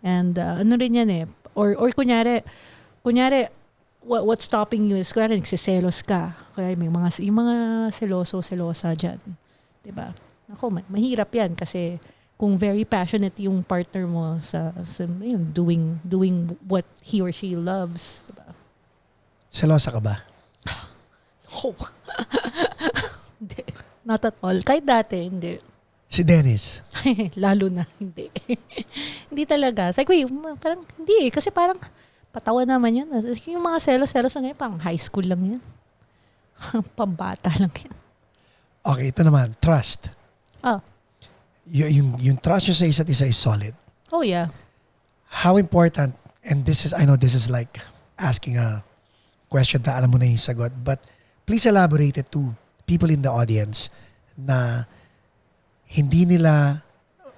And ano rin yan eh. Or kunyari, what's stopping you is, kunyari, nagsiselos ka. Kunyari, yung mga selosa dyan. Diba? Ako, mahirap yan kasi kung very passionate yung partner mo sa doing what he or she loves. Diba? Selosa ka ba? Oh. Hindi. Not at all. Kahit dati, hindi. Si Dennis? Lalo na, hindi. Hindi talaga. It's like, wait, parang, hindi eh. Kasi parang, patawa naman yan. Yung mga selos-selos na ngayon, parang high school lang yan. Pambata lang yan. Okay, ito naman. Trust. Ah. Yung trust nyo sa isa't isa is solid. Oh, yeah. How important, and I know this is like asking a question na alam mo na yung sagot, but please elaborate it to people in the audience na hindi nila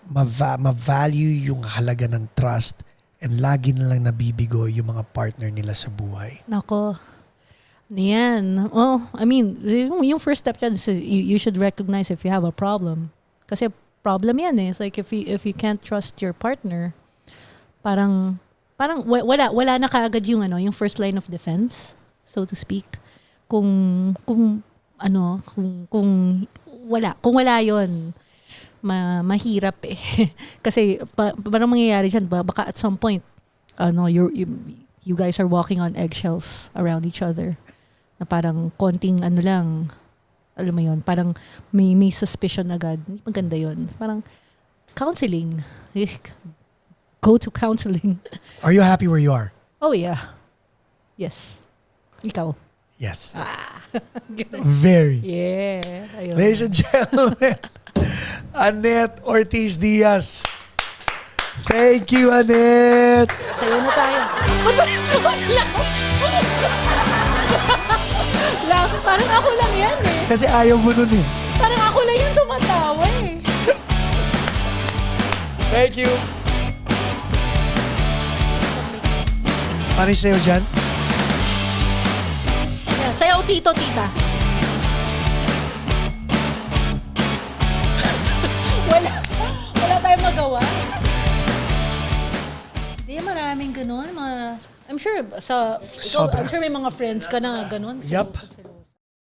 ma-value yung halaga ng trust and lagi nilang nabibigo yung mga partner nila sa buhay. Nako. Yan. Oh, I mean, yung first step yan is you should recognize if you have a problem. Kasi problem yan eh. It's like if you can't trust your partner, parang wala na kaagad yung yung first line of defense, so to speak. Kung wala yon, mahirap eh. Kasi parang mangyayari dyan, baka at some point you guys are walking on eggshells around each other. Na parang konting lang, alam mo yun, parang may suspicion agad. Hindi maganda yun. Parang counseling. Go to counseling. Are you happy where you are? Oh yeah. Yes. Ikaw? Yes. Ganun. Very. Yeah. Ayun. Ladies and gentlemen, Annette Ortiz Diaz. Thank you, Annette. Sayo na tayo. Parang ako lang yan eh. Kasi ayaw mo nun eh. Parang ako lang yung tumatawa eh. Thank you. Pare sa'yo dyan. Yeah, sayaw tito, tita. wala tayong magawa. Hindi, maraming ganun. I'm sure may mga friends ka na ganun. Yup.